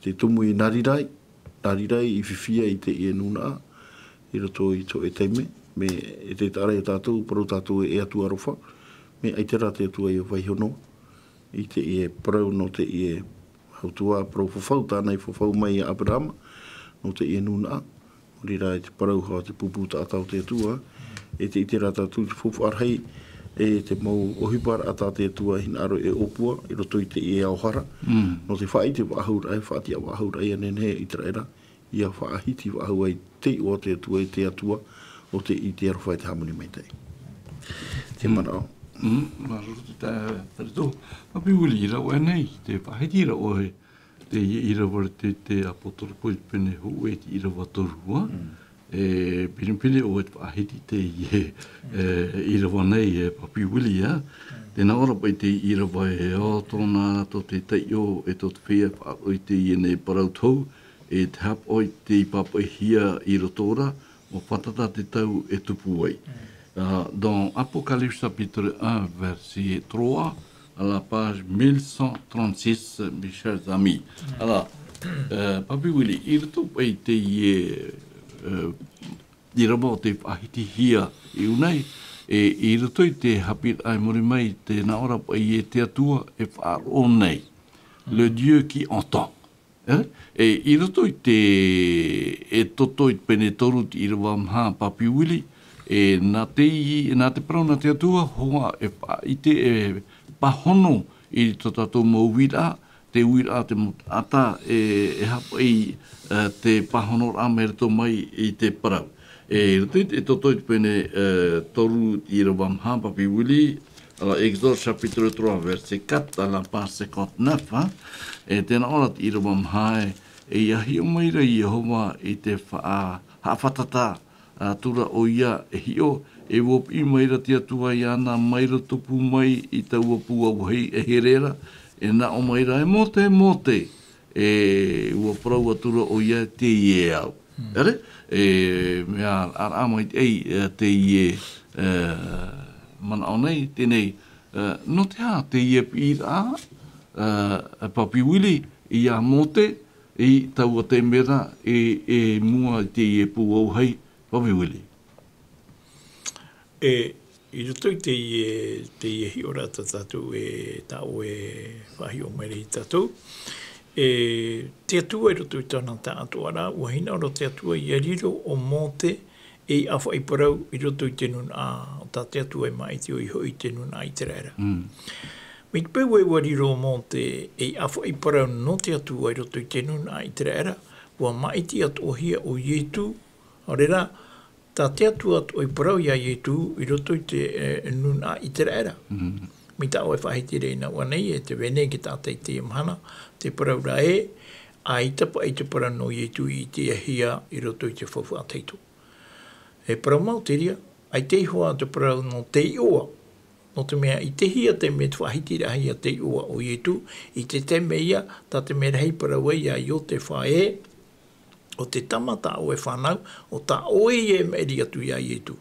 te tumu i narirai i whiwhia i te ia nuna, i roto i to e teime, me e te tara e tātou, parau tātou e atu arofa, me ai te rā te atua i o Waihono, i te ie parau no te ie hautua parau fofau, tānei fofau mai a Abrahama, no te ie nuna, ori rā i te parau hoa te pupu tātau te atua, e te i te rā tātou te fufu arhei, e te mau ohipar a tā te atua hina aro e opua, i roto i te ie aohara, no te whai te wahaurai, whaati a wahaurai anene i te raera, i a whaahiti wahauai te o te atua i te atua, o te i te arwhai te hamuni mai tei. Te mana o. Maruru te tātou. Mapi uli ira o nei, te whahiti ira o te ira wara te apotoro poi pene hu e te ira watorua. Pirimpiri o te whahiti te ira wa nei papi uli ia. Tēnā ora pai te ira wa o tōna to te teio e to te whea o te i nei parau tau e te hap o te papa hia i rotora o patata te tau e tupu ai. Dans Apocalypse chapitre 1, verset 3, à la page 1136, mes chers amis. Alors, Papi Willi, il retourne à te i rabo te whahiti hia i unai, e i retourne te hapit ai mori mai te naora pa i te atua e whaaro nei. Le Dieu qui entend. E i retourne te e toto i pene toru i rawa mha Papi Willi, e nā te parau nā te atua, hoa i te pahono i tō tātou mō wira, te wira te ata e hapa i te pahono rā me rito mai i te parau. E tōtoi te pene toru i rawa mha Papi Willi, alors Exode chapitre 3, verset 4, à la page 59, e tēnā ora i rawa mha e iahi o maira i Yehova i te hawhatata, tura o ia e hio, e wop i maira te atua i ana maira tupu mai i taua pua wahei e herera, e na o maira e mote, e ua parau atura o ia te ie au. Ere? E mea ar amai te ie mana o nei, tenei, no te ha, te ie pira, Papi Willi, i a mote, i taua te mera, e mua te ie pua wahei, Papi Willi. I roto i te ie hiora tātou e tau e whahi o mere i tātou. Te atua i roto i tōna tātou ara, ua hina ora te atua i ariro o mote e awha i parau i roto i te nun a, o tā te atua i mai te o i hoi te nun a i te reira. Mi te pau e wariro o mote e awha i parau no te atua i roto i te nun a i te reira, ua mai te atohia o Ietu, Orera, tā te atua o i parau ia Ietu i roto i te nuna i te reira. Mi tā o e whahiti reina ua nei e te wene ki tātai te imhana, te parau ra a i tapa i te parau no Ietu i te ahia i roto i te whawha teito. E parau mau te ria, ai te hoa te parau no te ioa, no te mea i te hia te me te whahiti ra hia te ioa o Ietu, i te te mea, tā te mea hei parau e ia i o te whae, o te tamata o e whanau, o ta oe e meri atu ia Ietu.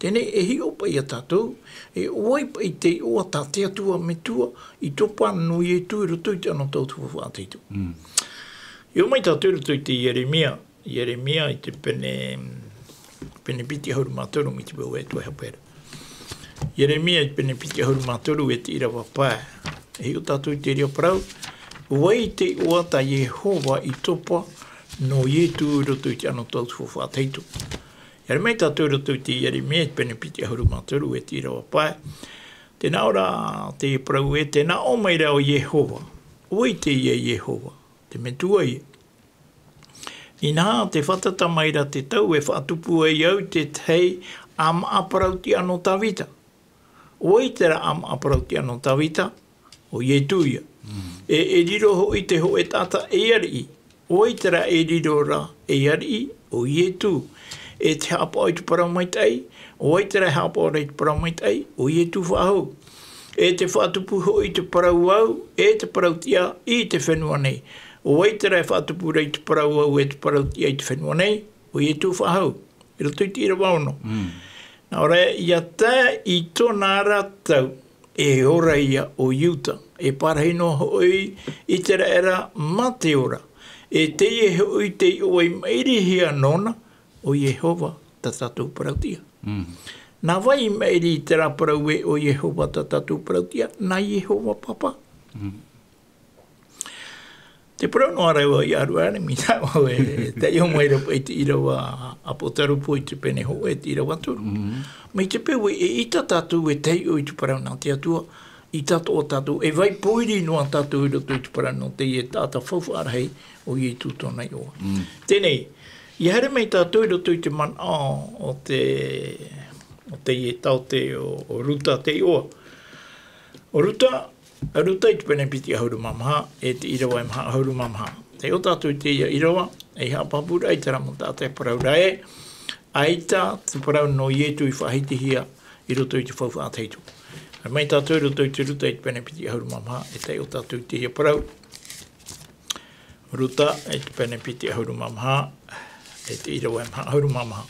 Tēnei e hi opa i a tātou, e oe pa i te oa tā te atua me tua, i topa no Ietu i roto i te anō tautu whāteitu. I o mai tātou roto i te Jeremia i te pene piti hauru mātoru mi te bau e tua hapera. Jeremia i pene piti hauru mātoru e te irawa pāe. E hi o tātou i te ria parau, wai te oa ta Yehova i topa, no Ietu roto i te anō tautu whāteitu. Ia mei tātou roto i te Jeremia i pene piti ahuru mātoru e te irawa pae. Tēnā ora te parau e tēnā o mai rao Yehova. Oi te ia Yehova, te metua ia. I nā te whatata mai ra te tau e whaatupu e iau te tei am aparauti anō tawita. Oi te ra am aparauti anō tawita, o Ietu ia. E riro ho i te ho e tata e ari. Oi tera e riro ra e ari o Ietu. E te hapa o i te parau mai tai. Oi tera hapa o i te parau mai tai. O Ietu whahau. E te whatupu ho i te parau au. E te parau tia i te whenua nei. Oi tera e whatupu ra i te parau au. E te parau tia i te whenua nei. O Ietu whahau. I roto i te ira wauno. Nā ora, ia tā i tōna rātau. e ora ia o Iuta, e parahino hoi i te era mate ora, e te e hoi te o e mairi hia nona o Yehova ta tatou parautia. Nā vai mairi i te raparau e o Yehova ta tatou parautia, nā Yehova papa. Te parau no araua i aruare, mi tau e te iho mai rapa i te irawa apotarupo i te pene ho e te irawa turu. Mai te peu e i ta tatou e te o i te parau nā te atua, i tato o tatou, e vai poiri noa tatou i roto i te parau nā te i e tata whawharahei o i tu tōna i oa. Tēnei, i haere mai tatou i roto i te man o te i e tau te o ruta te i oa. O ruta, a ruta i te pene piti ahuru mamaha, e te irawa e maha ahuru mamaha. Te o tātou te ia irawa, e hapapura i te ramota te parau rae, aita te parau no ietu i whahitihia i roto i te whawhaateitu. A mai tātou i roto i te ruta i te pene piti ahuru mamaha, e te o tātou te ia parau. Ruta i te pene piti ahuru mamaha, e te irawa e maha ahuru mamaha.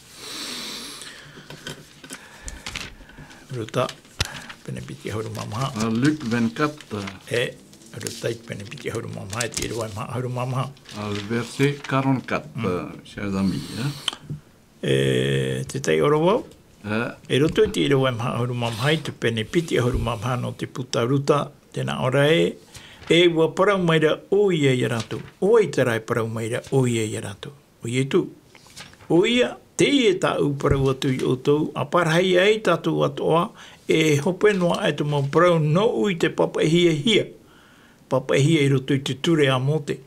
Ruta, pene piti ahuru mamaha. Luc 24. Ruta i pene piti ahuru mamaha, e te irawa e maha ahuru mamaha. Verset 44, chers amis. Te tei ora wau. E roto i te irawa e maha ahuru mamaha, te pene piti ahuru mamaha no te puta ruta, tēnā ora e ua parau maira o ia i ratu. O i te rai parau maira o ia i ratu. O ia tu. O ia, te i e tāu parau atu i o tau, a parahai ai tātou atoa, e hope noa ai te mau parau no ui te papahia hia. Papahia i roto i te ture a mote.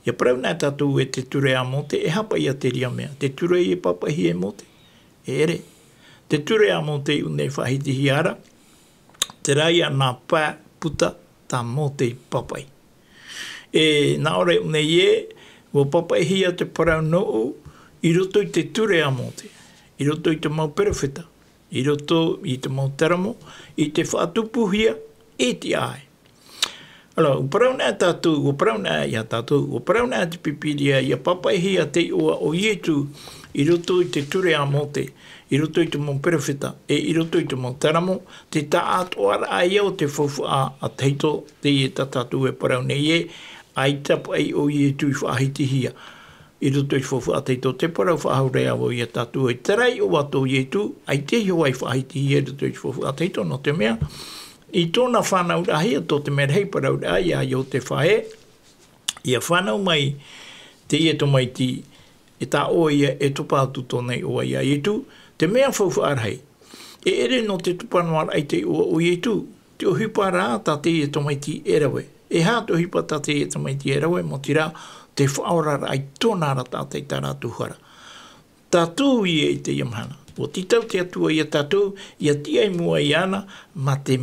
Ia parau nai tātou e te ture a mote, e hapa ia te ria mea. Te ture i e papahia e mote. E ere. Te ture a mote i unei whahiti hiara, te rai a nā pā puta tā mote i papai. E nā ore unei e, o papahia te parau no u, i roto i te ture a mote, i roto i te mau perewhita, i roto i te mau teramo, i te whaatupuhia, e te ai. Alo, o parau nea tātou, o parau nea ia tātou, o parau nea te pipiria, ia papahia te oa o ietu, i roto i te ture a mote, i roto i te mau perewhita, e i roto i te mau teramo, te tā atoara ai au te whawha a teito, te i ta tātou e parau nei e, ai tapa ai o ietu i whahitihia. I roto i whawha teito te parau whahaurea o ia tātou e terai o ato i etu, ai te hiu ai whahiti i roto i whawha teito no te mea. I tōna whanau rahi a tō te mea hei parau rahi a iau te whae, ia whanau mai te i eto mai ti e tā o ia e tupa atu tōnei o ia etu, te mea whawha rahi. E ere no te tupanoa ai te o etu, te o hipa rā tā te i eto mai ti erawe. E hā te o hipa tā te i eto mai ti erawe, mo tira te whaorara ai tōna ara tātei tā rātu hara. Tātou i e te iamhana. O titau te atua i a tātou, i a tia i mua i ana, ma te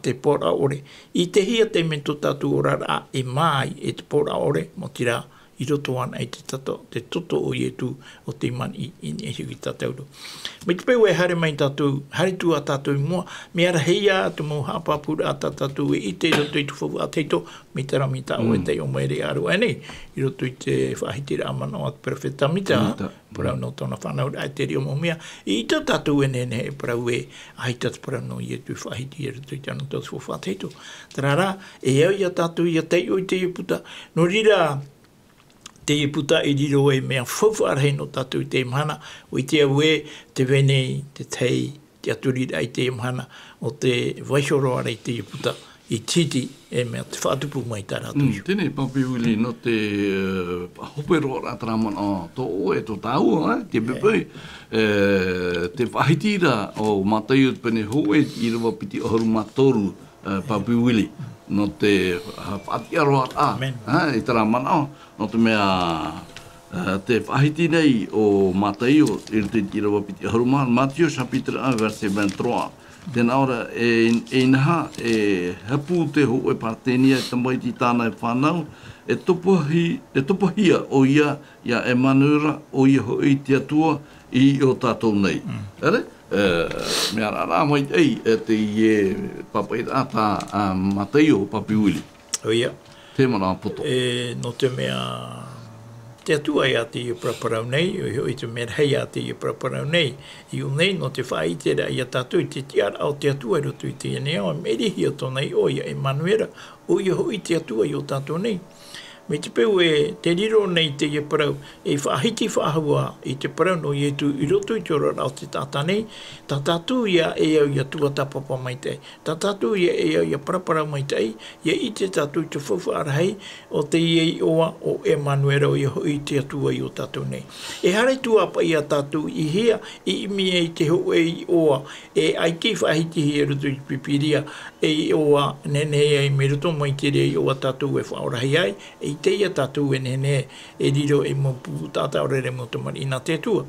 te pora ore. I te hia te mento tātou orara e mai e te pora ore, mo tira i roto ana i te toto o ietu o te mani i nehiu i tātou. Me te peu e hare mai tātou, hare tu a tātou i mua, me ara heia te mau hapapura a tātou e i te roto i tu whawu a teito, me te rami tāu e te o maere aru anei, i roto i te whahitira amano a te perfeta mita, parau no tōna whanau ai te rio mo mea, i tā tātou e nene e parau e aita te parau no i e tu whahiti e roto i tāna tō te whawu a teito. Tarara, e au i a tātou i a teio i te i puta, no rira, te i puta i riro e mea whawharhei no tātou te imhana, o i te au e te venei, te tei, te aturira i te imhana, o te waihoro ara i te i puta, i titi e mea te whaatupu mai tā rātou. Tēnei papi uli no te hopero rātaramana tō o e tō tāu, te pepei, te whahitira o mātai o te pene hoe i rawa piti oharu mātoru papi uli. No te whaatiaroa i tara mana no te mea te whahiti nei o mātai o i te rawa piti oharu mātoru. Matthew chapitre 1 verset 23. Tēnā ora e naha e hapu te ho e partenia e tamaiti tāna e whanau e topohia o ia e manura o ia ho i te atua i o tātou nei. Ere? Mea rā mai ei e te i e papai rātā Matei o papi uli. O ia. Te mana poto. No te mea te atua ia te i praparau nei, i te mera hei a te i praparau nei, i o nei no te whai te ra ia tātou, te tiara au te atua i roto i te eneo, meri hi o tōna i oia e manuera, o i hoi te atua i o tātou nei. Me te peu e te riro nei te ia parau, e whaahiti whaahua i te parau no i etu i roto i te ora rao te tāta nei, tā tātou ia e au ia tua tapapa mai tei, tā tātou ia e au ia paraparau mai tei, ia i te tātou te whawhaarahei o te iei oa o Emanuela o i hoi te atua i o tātou nei. E hare tua pa ia tātou i hea, i imi e te ho e i oa, e ai ki whaahiti hi e roto i pipiria, e i oa nene e me roto mai te rei oa tātou e whaorahi ai, e te ia tātou e nene e riro e mo pupu tātau rere mo tamari ina te tua.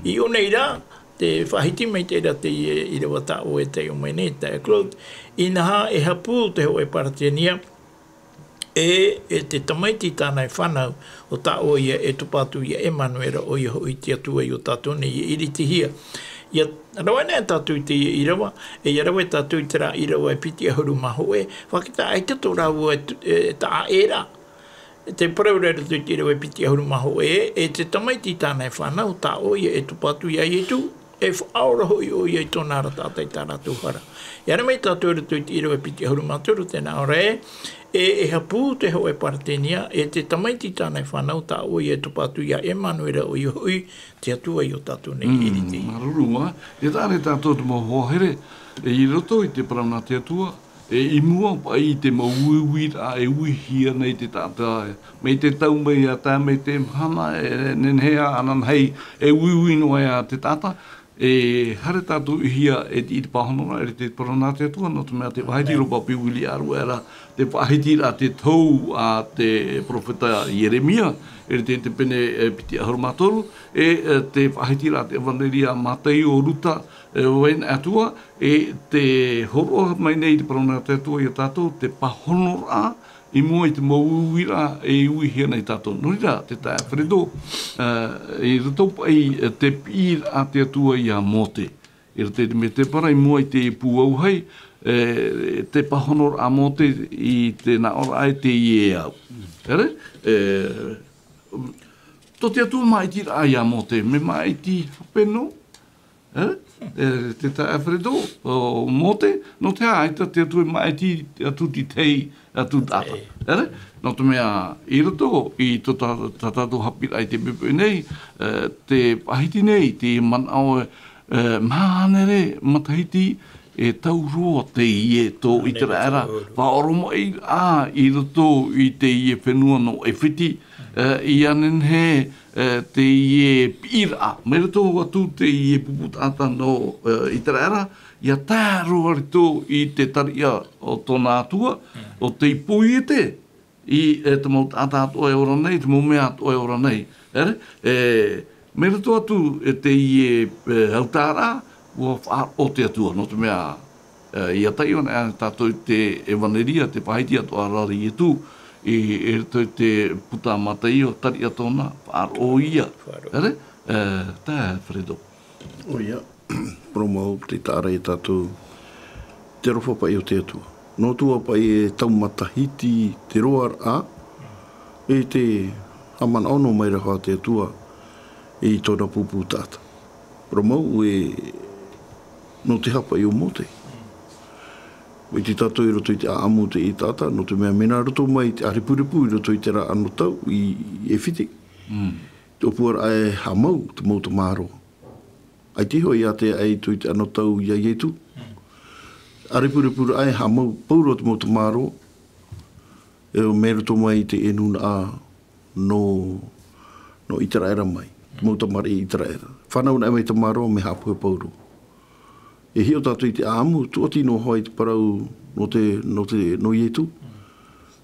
I o nei rā, te whahiti mai te ra te i rewa tā o e te o mai nei, te Claude, i naha e hapu te ho e paratenia, e te tamaiti tānai whanau o tā o ia e tupatu ia Emanuela o ia hoi te atua i o tātou nei i iriti hia. Ia rawa nea tātou te i rawa, e ia rawa tātou te rā i rawa e piti a huru maho e, whakita ai tato rau e tā e rā. Te paraurera tu te rewe piti ahuru maho e te tamaiti tānei whanau tā o ia e tupatu ia i tu, e whaora hoi o ia i tōna ara tātai tā rātou hara. Ia ramei tātou tu te rewe piti ahuru maturu tēnā ora e hapu te ho e paratenia, e te tamaiti tānei whanau tā o ia e tupatu ia Emanuela o i hoi te atua i o tātou nei iriti. Marurua, e tāne tātou te mo hohere, e i roto i te parana te atua, e i mua pa i te mauiwira e uihia nei te tātai. Mei te tau mei a tā mei te mhana e nenhea anan hei e uiwino e a te tātai. E hare tātou ihia e te pāhonora e te parana te atua, no te mea te wahiti ropa piwili aru era te wahiti a te tau a te profeta Jeremia, e te pene piti ahurumatoru, e te wahiti a te evangelia Matei o Ruta, wen atua, e te horo mai nei te parana te atua i a tātou, te pahonora i mua i te mauiwira e uihia nei tātou. Norira, te tae Fredo, i rato pai te pīr a te atua i a mote. I rate me te para i mua i te pūau hei, te pahonor a mote i te naora ai te ie au. Ere? To te atua mai tira ai a mote, me mai ti whapeno. Ere? Te tae Fredo, o mote, no te haita te atua mai ti atu ti tei atu tata. Ere? No te mea i rato, i to tātou hapira ai te pepe nei, te pahiti nei, te manao mahanere matahiti, e taurua te ie tō i te rāra. Whaoromo i i rato i te ie whenua no e whiti, i anen he te ie pira. Me rato atu te ie puputata no i te rāra, ia tāroa rito i te taria o tōna atua, o te ipui e te, i te mau tātā atoa e ora nei, te mau mea atoa e ora nei. Ere? Me rato atu te ie hautara, o te atua, no te mea i atai wana tātou te evaneria, te pahiti atoa rari e tū, e rato te puta matai o taria tōna, whaaro ia. Ere? Tā, Fredo. O ia. Promau te tāra e tātou te rofa pai o te atua. No tua pai e taumatahiti te roar a, e te haman ono mai raha te atua e i tōna pupu tāta. Promau e no te hapa i o mote. E te tātou i roto i te aamu te i tāta, no te mea mena roto mai te aripurepu i roto i te ra anu tau i e whiti. Te opuara e hamau te mauta māroa. Ai tiho i a te ai tui te ano tau ia ietu. Aripuripura ai hamau pauro te mauta māro. E o mero to mai te enuna a no itaraera mai. Te mauta mara i itaraera. Whanau na mai te māro me hapua pauro. E hio tātou i te aamu, tuati no hoi te parau no ietu.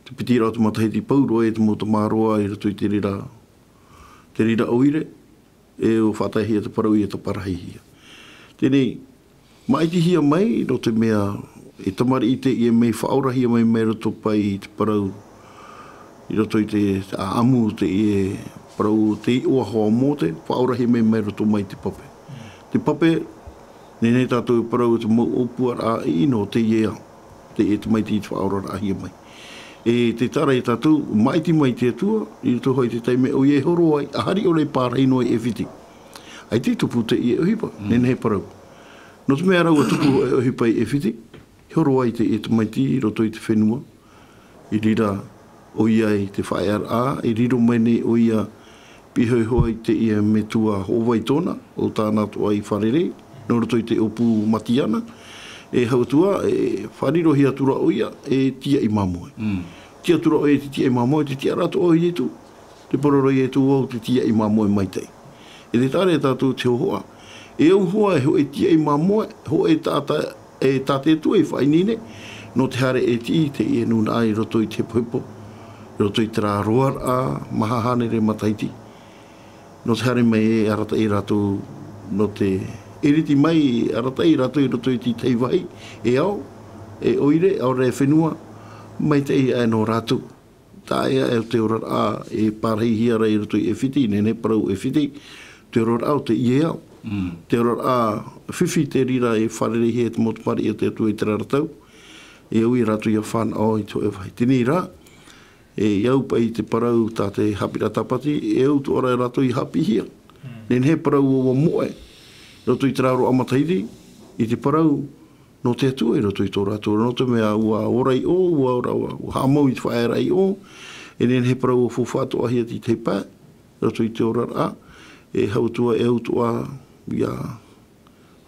Te piti rau te matahiti pauro e te mauta māroa i rato i te rira oire. E o whātaihia te parau i te parahihia. Tēnei, maiti hia mai, no te mea, e tamari i te i e mei whaurahia mai mei roto pai i te parau, i roto i te aamu te i e parau te i oa hoa mō te, whaurahia mei roto mai te pape. Te pape, nenei tātou parau te mau opuar a ino te i ea, te e te maiti i te whaurahia mai. e te tara i tātou, maiti mai te atua, i roto hoi te taime o ie horo ai, ahari o le pārei noi e whiti. Ai te tupu te i e ohipa, nene he parau. No te mea rau a tupu e ohipa i e whiti, horo ai te e te maiti, i roto i te whenua, i rira o ia i te whaear a, i riro mene o ia pihoi hoi te ia me tua hovai tona, o tāna toa i wharere, no roto i te opu matiana, e hautua, e whariro hi atura o ia, e tia i mamoe. Tia atura o ia te tia i mamoe, te tia rato o i etu, te pororo i etu o te tia i mamoe mai tei. E te tare tātou te hoa. E au hoa e ho e tia i mamoe, ho e tāte tu e whainine, no te hare e ti te i nuna ai roto i te poipo, roto i te rā roar a mahahane re mataiti. No te hare mai e arata i rato, no te eriti mai arata i rato i roto i ti tei vai, e au, e oire, au re whenua, mai tei e no rato. Tā ea e te ora a e pārhei hiara i roto i e whiti, nene parau e whiti, te ora au te ie au. Te ora a whiwhi te rira e wharere he te motopari e te atu i te raratau, e ui rato i a whanau i to e vai. Tini rā, e iau pa i te parau tā te hapira tapati, e au tu ora e rato i hapi hia. Nene he parau o moe, roto i te raro amatairi, i te parau, no te atua i roto i tō rato, no te mea ua orai o, ua ora ua hamau i te whaerai o, e nene he parau o fuwhato ahia ti te pā, roto i te ora a, e hautua e autua ia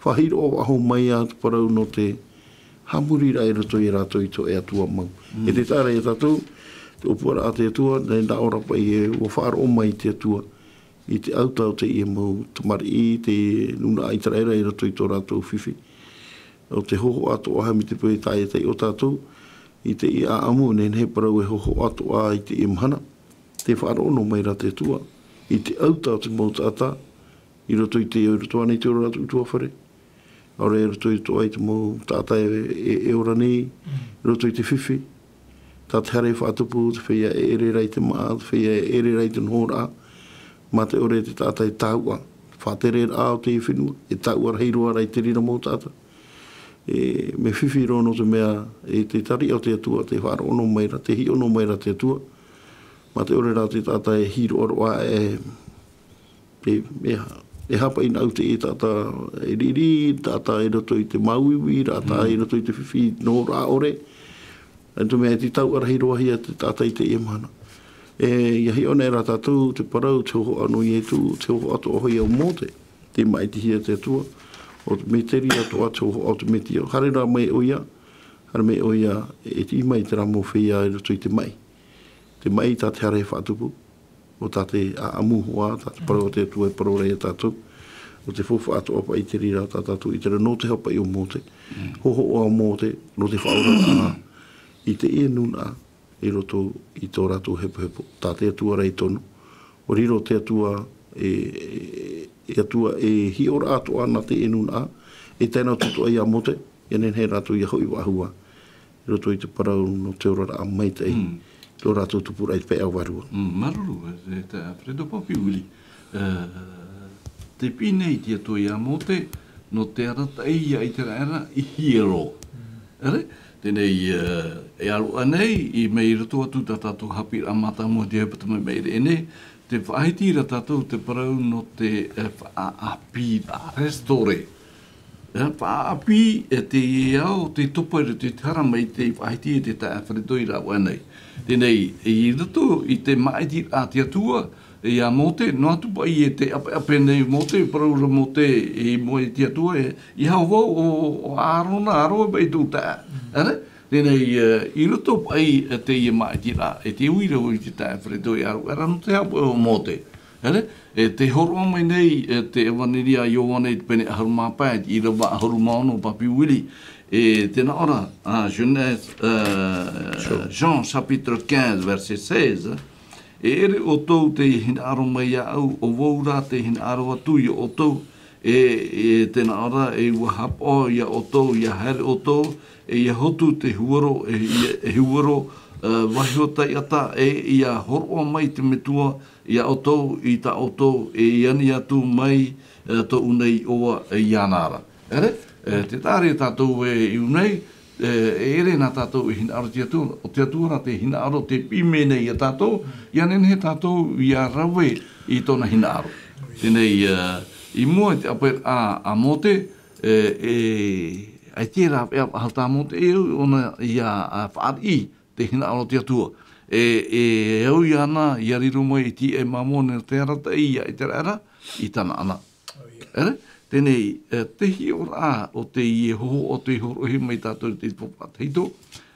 whahiro o aho mai a te parau no te hamurira e roto i rato i tō e atua mau. E te tāra e tātou, te opuara a te atua, nei nā ora pa i e ua whaaro mai te atua, i te autau te i e mau tamari i te nuna aitaraera i roto i tō rato whiwhi. O te hoho ato aha mi te pui tae tei o tātou, i te i a amu, nen he parau e hoho ato a i te imhana, te whaarono mai ra te tua, i te autau te mauta ata, i roto i te roto anei te ora atu tua whare, aure e roto i toa i te mau tata e ora nei, roto i te whiwhi, tā te hare whaatupu, te whia e ere rei te maa, te whia e ere rei te nhora, ma te ore te tata e tāua, whaatere a o te i whenua, e tāua reiroa rei te rira mau tata. E me whiwhi rono te mea e te tari o te atua, te whara ono meira, te hi ono meira te atua. Ma te ore rā te tata e hiro oroa e hapa ina au te e tata e riri, tata e roto i te mauiwi, tata e roto i te whiwhi no rā ore. E tu mea te tau arahi roa hia te tata i te iemana. E iahi ona e rā tātou, te parau, te hoho anu i e tu, te hoho ato ohoi au mōte, te mai te hia te atua. O te meteri ato atu o te meti o. Hare rā mai o ia, hare mai o ia, e ti mai te ramo whia e roto i te mai. Te mai tā te hare whaatupu, o tā te amu hoa, tā te parau te atua e parau rei a tātou, o te fofa ato apa i te rira tā tātou, i te no te hapa i o mōte, hoho o a mōte, no te whaura a, i te e nuna, i roto i tō rātou hepo hepo, tā te atua rei tono, o riro te atua e atua e hi ora ato ana te enuna e tēnā tutu ai a mote e nen he rato i hoi wahua i roto i te parau no te ora a mai tei tō rato tupura i te pēa warua. Maruru, te Alfredo Papiuli. Te pine i te atua i a mote no te arata ia i te raera i hiro. Ere? Tēnei e alu anei i mei roto atu tātou hapi a mata mua te hepata mai meire ene te whaitira tātou te parau no te whaapi a restore. Whaapi e te iau, te topa i te tara mai te whaitira te tae wharetoi rā wanei. Tēnei, i roto i te maiti a te atua, e a mote, no atu pa i e te ape nei mote, parau ra mote e moe te atua, i hau wau o arona aroa bai tū tae. Tēnei, i roto pai te ia maiti rā, e te uira o i te tae wharetoi aru, era no te hapa o mote. E te horoa mai nei, te waniria i o wane te pene aharu māpai, i rawa aharu maono papi wili, e tēnā ora, Genèse, Jean chapitre 15, verset 16, e ere o tau te hina aro mai au, o waura te hina aro atu i o tau, e tēnā ora, e ua hapo ia o tau, ia here o tau, e ia hotu te huaro, e huaro wahio tai ata, e ia horoa mai te metua, ia o tau, i ta o tau, e iani atu mai, to unei oa i anara. Ere? Te tāre tātou e i unei, ere nā tātou I hina aro te atua, o te atua rā te hina aro te pimene I a tātou, ia nene he tātou I a rawe I tōna hina aro. Tēnei, I mua te ape a mote, ai tērā e hata mote e ona I a whaari te hina aro te atua. Au I ana, I ariru mai I ti e mamone te arata I a te ara, I tana ana. Ere? Tēnei, tehi o rā o te I e hoho o te horohi mai tātou te popateito,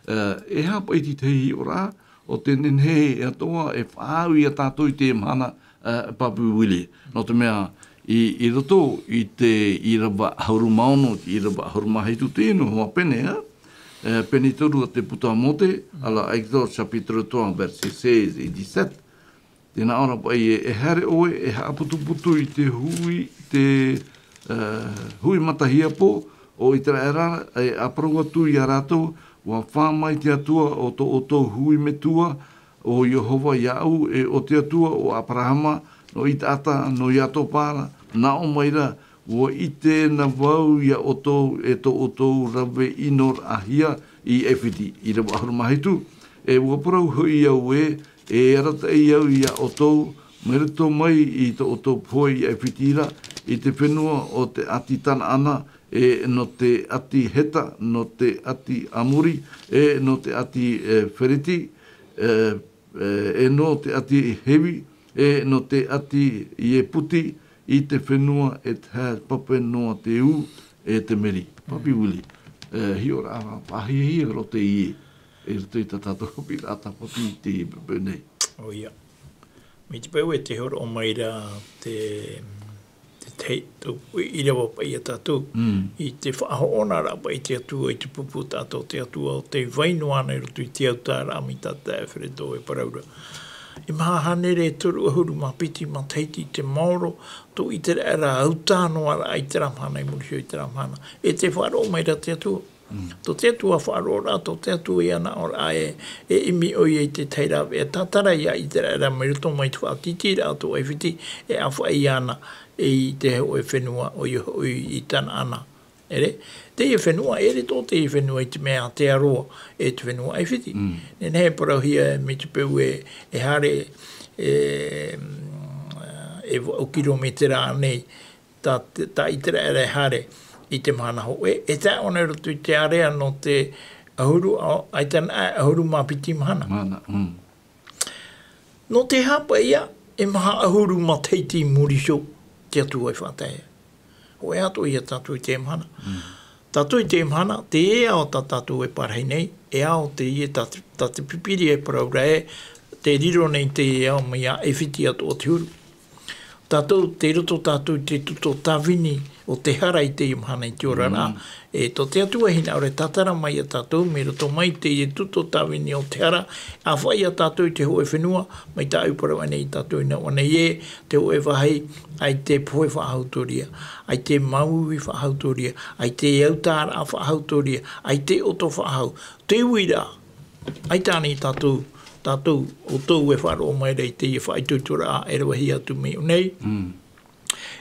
e hapa I ti tehi o rā o te nenhe e atoa e whāu I a tātou I te mana Papu Wili. No te mea, I roto I te irawa hauru maono, I irawa hauru maheitu tēnu hoa pene, pene toru a te puta mote, ala Exodus chapitro 12, verse 16 et 17. Tēnā ora pa e hare oe, e haaputuputu I te hui, hui matahia po, o I te era, e aparua tu I a rātou, wa whāmai te atua o tō hui me tua, o Yehova Iau, e o te atua o Abrahama, no I te ata, no I ato pāra, na o maira, o I te na wau ia o tō, e tō o tō rawe inor ahia I ewhiti, I rawa harumahitu, e waparau hui iau e arata iau ia o tō, merito mai I tō o tō poi I ewhitira, I te whenua o te ati tana ana, no te ati heta, no te ati amuri, no te ati wheriti, no te ati hewi, no te ati I puti, I te whenua e te pape noa te u, te meri. Papi Wili, hi ora awa, pahi ro te I, roto I tatato hopi rata papi te pepe nei. O ia. Mi te pau e te horo o maira te I rewa pa I a tātou, I te whaahoona rā pa I te atua, I te pupu tātou te atua, o te vainoana roto I te autara ami tātou e whereto e paraura. I maha hanere turu ahuru mapiti ma teiti te maoro, tō I te era autāno ara ai te ramhana I murisho I te ramhana. E te wharo maira te atua. Tō te atua wharo rā, tō te atua I ana ora e imi oi e te teira, e tātara ia I te era merito mai tu whaatiti rā tō e whiti, e awha I ana e te o e whenua o I tana ana. Ere? Te e whenua, ere tō te e whenua I te mea te aroa e te whenua ai whiti. Nen hei parauhia me te peu e hare e o kilometera nei ta I te ere hare I te mana ho. E tā ona roto I te area no te ahuru, ai tana ahuru mapiti mahana. No te hapa ia, e maha ahuru ma teiti murisho te atua I whātai. Ho e ato ia tātou I te mahana. Tātou I te mahana, te e ao tātou e parhei nei, e ao te ie tātou pipiri e paraura e, te riro nei te e ao mai a e whiti ato o te huru. Tātou, te roto tātou te tuto tāwini o te hara I te imahana I te ora rā. E tō te atua hina ore tātara mai a tātou, me roto mai te e tuto tāwini o te hara, a whai a tātou te hoe whenua, mai tā upara wane I tātou ina wane e, te hoe wahai, ai te poe whahautoria, ai te maui whahautoria, ai te autāra a whahautoria, ai te oto whahau. Te uira, ai tāni tātou, o tau e wharo o mai rei te I whaitutura a e rawahi atu me unei.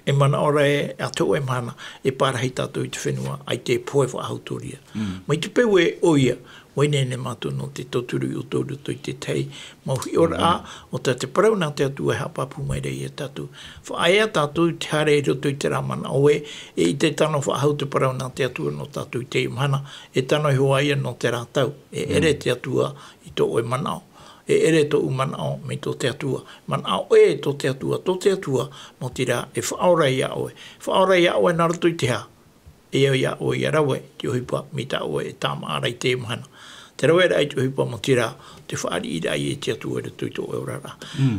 E mana ora e ato e mana e parahi tātou I te whenua ai te poe whahautoria. Mai te peu e oia, waine ne mātou no te toturu o tōru toi te tei. Mauhi ora a, o te parau nā te atu e hapapu mai rei e tātou. Whaai a tātou te hare roto I te ramana oe, e I te tano whahau te parau nā te atu no tātou te imahana, e tano I hoaia no te rātau, e ere te atua I tō oe manao. E ere tō umanao me tō te atua. Manao e tō te atua, mo tira e whaora ia oe. Whaora ia oe naruto I te ha. E au ia oe ia rawe, te ohipa mi ta oe e tāma ara I te imahana. Te rawe rai te ohipa mo tira, te whaari I rai e te atua e tō I tō e ora rā.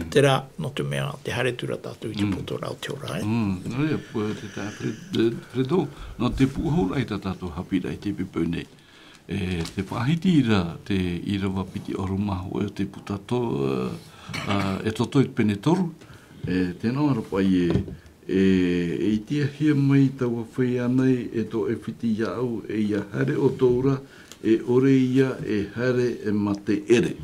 Te rā, no te mea, te hare tura tātou I te poto rao te ora. No rea, pua te tā Fredo, no te puhau rai tātou hapi rai te pipau nei. Te whahiti ira, te irawa piti orumaho e te putato e toto I pene toru. Tēnā arapai e tia hia mai taua whai anei e to e whiti iau e ia hare o tōra e ore ia e hare e mate ere.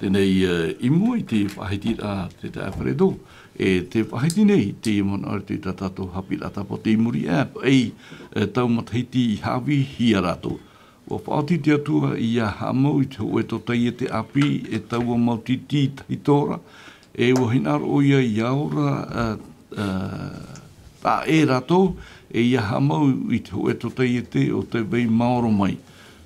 Tēnei I mua I te whahiti a te Fredo. Te whahiti nei, te imana ore te tātou hapi rata po te imuri app, tau matahiti I hawi hia rato. o whaoti te atua i a hamau i te hoe to tai e te api e tau o mautiti hitora e wahinaro o ia i aura ta e rato e ia hamau i te hoe to tai e te o te vei maoro mai.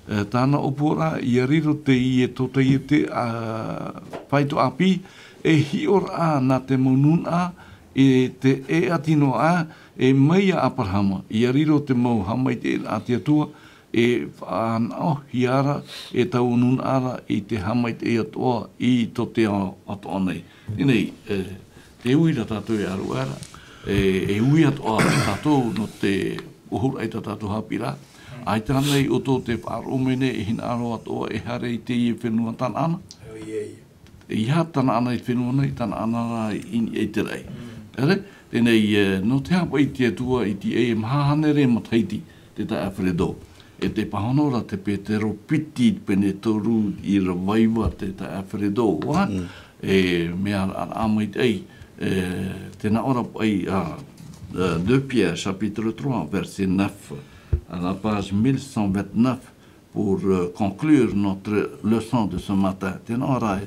Tāna opora i a riro te i e to tai e te whaito api e hior a na te monun a e te e atino a e mai a aparhama. I a riro te mau hamai te a te atua e whanau hiara e tau nun ara i te hamai te atoa i to te atoa nei. Nei, te uira tātou e aru ara, e ui atoa tātou no te uhura i tātou hapira. Ai tānei o tō te whaaromene e hina aro atoa e hare i te i e whenua tāna ana. E iha tāna ana i whenua nei, tāna ana ra i e te rei. Ere, tēnei, no te hapa i te atua i te e mahahane re mataiti te ta Alfredo. E te pahanora te Petero Piti pene toru i ra waiwa te ta Alfredo, wa? E mea amai ei, tēnā ora ai a 2 Pierre, chapitre 3, verset 9, à la page 1129, pour conclure notre leçon de ce matin. Tēnā ora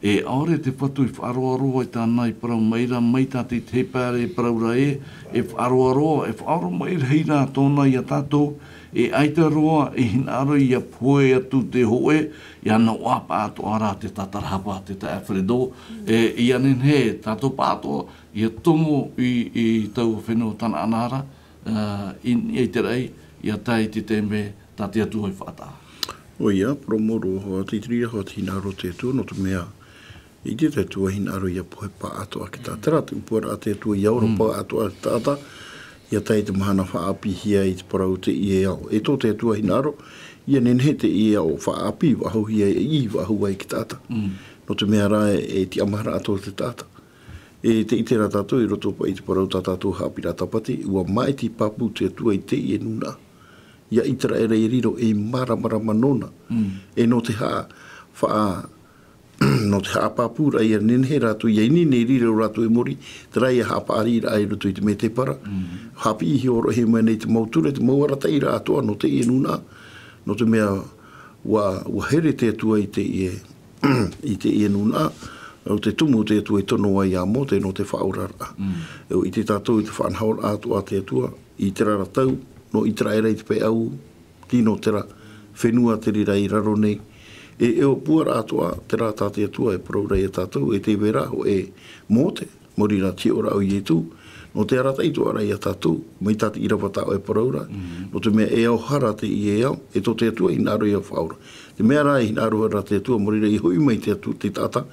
e aore te patu i whaaroaroa i tāna i parau maira, mai tāti te pāre i paraura e whaaroaroa, e whaaro maira heira tōna i a tātou, e aitaroa e hinaro i a poe atu te hoe, i ana wapa atu ara te tatarahapa te ta Alfredo, i anen he tātou pātoa, i a tomo i tau whenua tāna anara, i te rei, i a tai te teme tāti atu i whaata. O ia, promoro hoa te tria hoa te hinaro te atua, no te mea, i te atua hinaro i a poe pā atua ki tātara, te upuara a te atua i aura pā atua ki tāta, ia tai te mahana whaapi hia i te parau te i e au. E tō te atua hinaro, ia nenhe te i e au whaapi wahu hia i wahu ai ki tāta. No te mea rai e te amahara ato te tāta. E te itera tātou i roto pa i te parau tātou hapira tapati, ua mai ti papu te atua i te i e nuna. Ia itera ere i riro e mara manona. E no te haa whaa no te hapapura i a nenhe ratu i aini nei riro ratu e mori, te rai a hapari ra ai roto i te me te para. Hapi i horo he mai nei te mauture, te mauarata i ratoa no te i e nuna. No te mea ua here te atua i te i e nuna. O te tumu te atua i tono ai a mo te no te whaurara. I te tātou i te whanhaur atua te atua, i te raratau, no i te raera i te pe au, tino tera whenua te rira i raro nei. E o puara atua, te rata te atua e praurei a tātou, e te vera o e mote, mori rā ti ora au i e tū, no te arata i tu ara i a tātou, mai tāti i rawata o e praura, no te mea e au hara te i e au, e tō te atua i nāro i a whaura. Te mea rā i nāro hara te atua, mori rā i hui mai te atu te tata,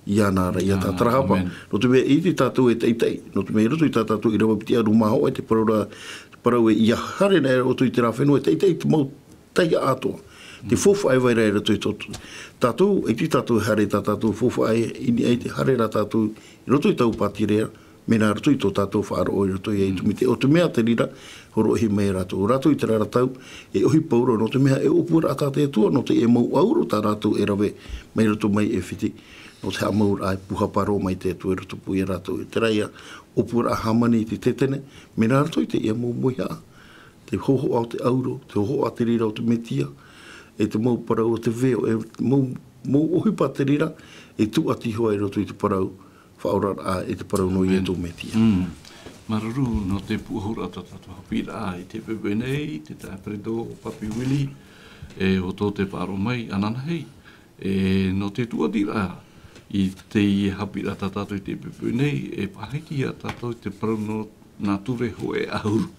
i a nāra i a tātarahapa. No te mea i te tātou e teitei, no te mea i roto i tātou i rawa piti aru maho, e te praura, parau e i a hare nei roto i te rā whenua, e teitei te mau teia atua. Te fofa ai vai rai rato i totu. Tātou, e ti tātou hare tā tātou fofa ai, ini ai te hare rā tātou, i roto i tau pati rea, me nā rato i tō tātou whaaro o i roto i eitumite. O te mea te rira, horo hi mei rato. Rato i te raratau, e ohi pauro, no te mea e opura a tāte atua, no te e mau auro tā rato e rawe, mei rato mai e whiti. No te hamaur ai puha paro mai te atua e rato pui e rato. Te raia, opura a hamani i te tetene, me nā rato i te e mau muiha. Te hoho au te auro, te hoho a te rira o te metia, e te mau parau o te veo, e mau ohipa te rira, e tu ati hoa i roto i te parau, whaorar a e te parau no i e tō metia. Mararu no te puhura tātou hapira i te pepe nei, te Alfredo Papi Willi, e o tō te paro mai anana hei, e no te tuatira i te hapira tātou i te pepe nei, e paheki a tātou i te parau no nā ture hoe ahuru.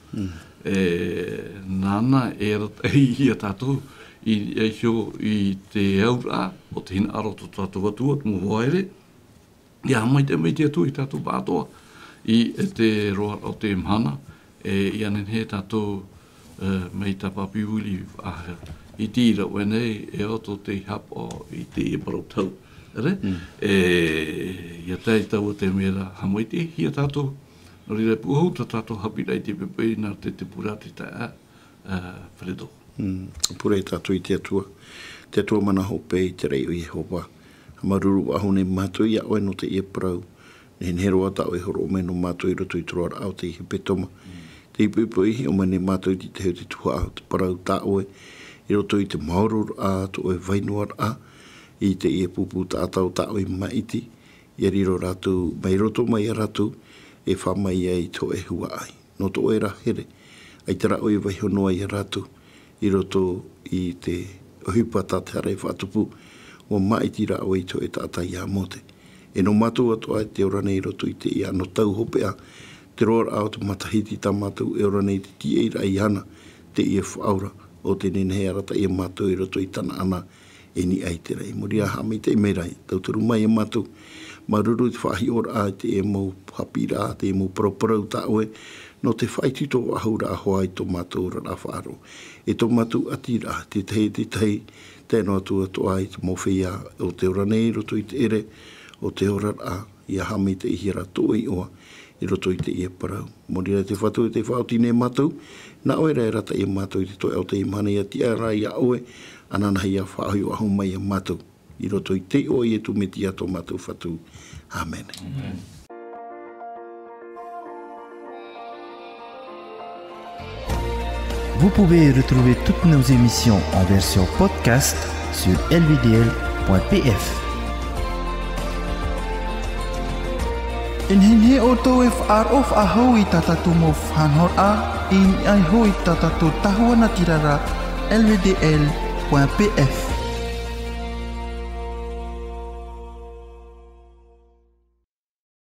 Nāna e ratei i a tātou, i eihio i te aura, o te hina aro to tātou atua, mu hoaere, i amai te mei te atu i tātou pātoa, i te roa o te mhana, i anen he tātou mei tā Papi Willi i tira wenei, e oto te hapa i te e parotau. I a tei tau te mera hamoite, hi a tātou, no rira puhau ta tātou hapira i te pepei nā te purati tā Fredo. Purei tātou i te atua mana hope i te rei o Jehova. Maruru ahu nei mātou i a oe no te ia parau. Nei nheroa ta oe horo o mei no mātou i roto i troara au te ihi petoma. Te ipu ihi o mei nei mātou i te heu te tuha au te parau ta oe. I roto I te maurur a to e vainua a I te e pupu tātau ta o I maiti. I riro ratu, mai roto mai ratu, e whamai ai to e hua ai. No to e rahere, ai te rao I waihonoa I ratu, I roto I te ohupata te hare whatupu, o maiti rao I to e tātai a mote. E no matu ato ai te ora nei roto I te ia no tau hopea, te roar au te matahiti ta matu e ora nei te ti eira I ana, te ia whaura, o te nenhea rata I matu I roto I tana ana, e ni ai te rei. Moria hami te merai, tau turu mai e matu, maruru te whahi ora a te e mou hapira, te e mou proporau ta oe, no te whaitito ahura ahoa I to matu ora la wharo. E to matu atira, te tei, tēnā tua toa I te mowhia o te ora nei, roto I te ere, o te ora a, ia hami te ihira toi oa, I roto I te ia parau. Moria te whatu te whaotine matu, na oe rai rata I matu I te toi au te imane ia tia rai a oe, ananahi a whaoi o ahu mai a matu. I roto I te oe e tu me tia to matu whatu. Amen. Amen. Vous pouvez retrouver toutes nos émissions en version podcast sur lvdl.pf. In hinhe o tō e whaarof a hou I tatatu mo whanhor a, in ai hou I tatatu tahua na tirara lvdl.pf.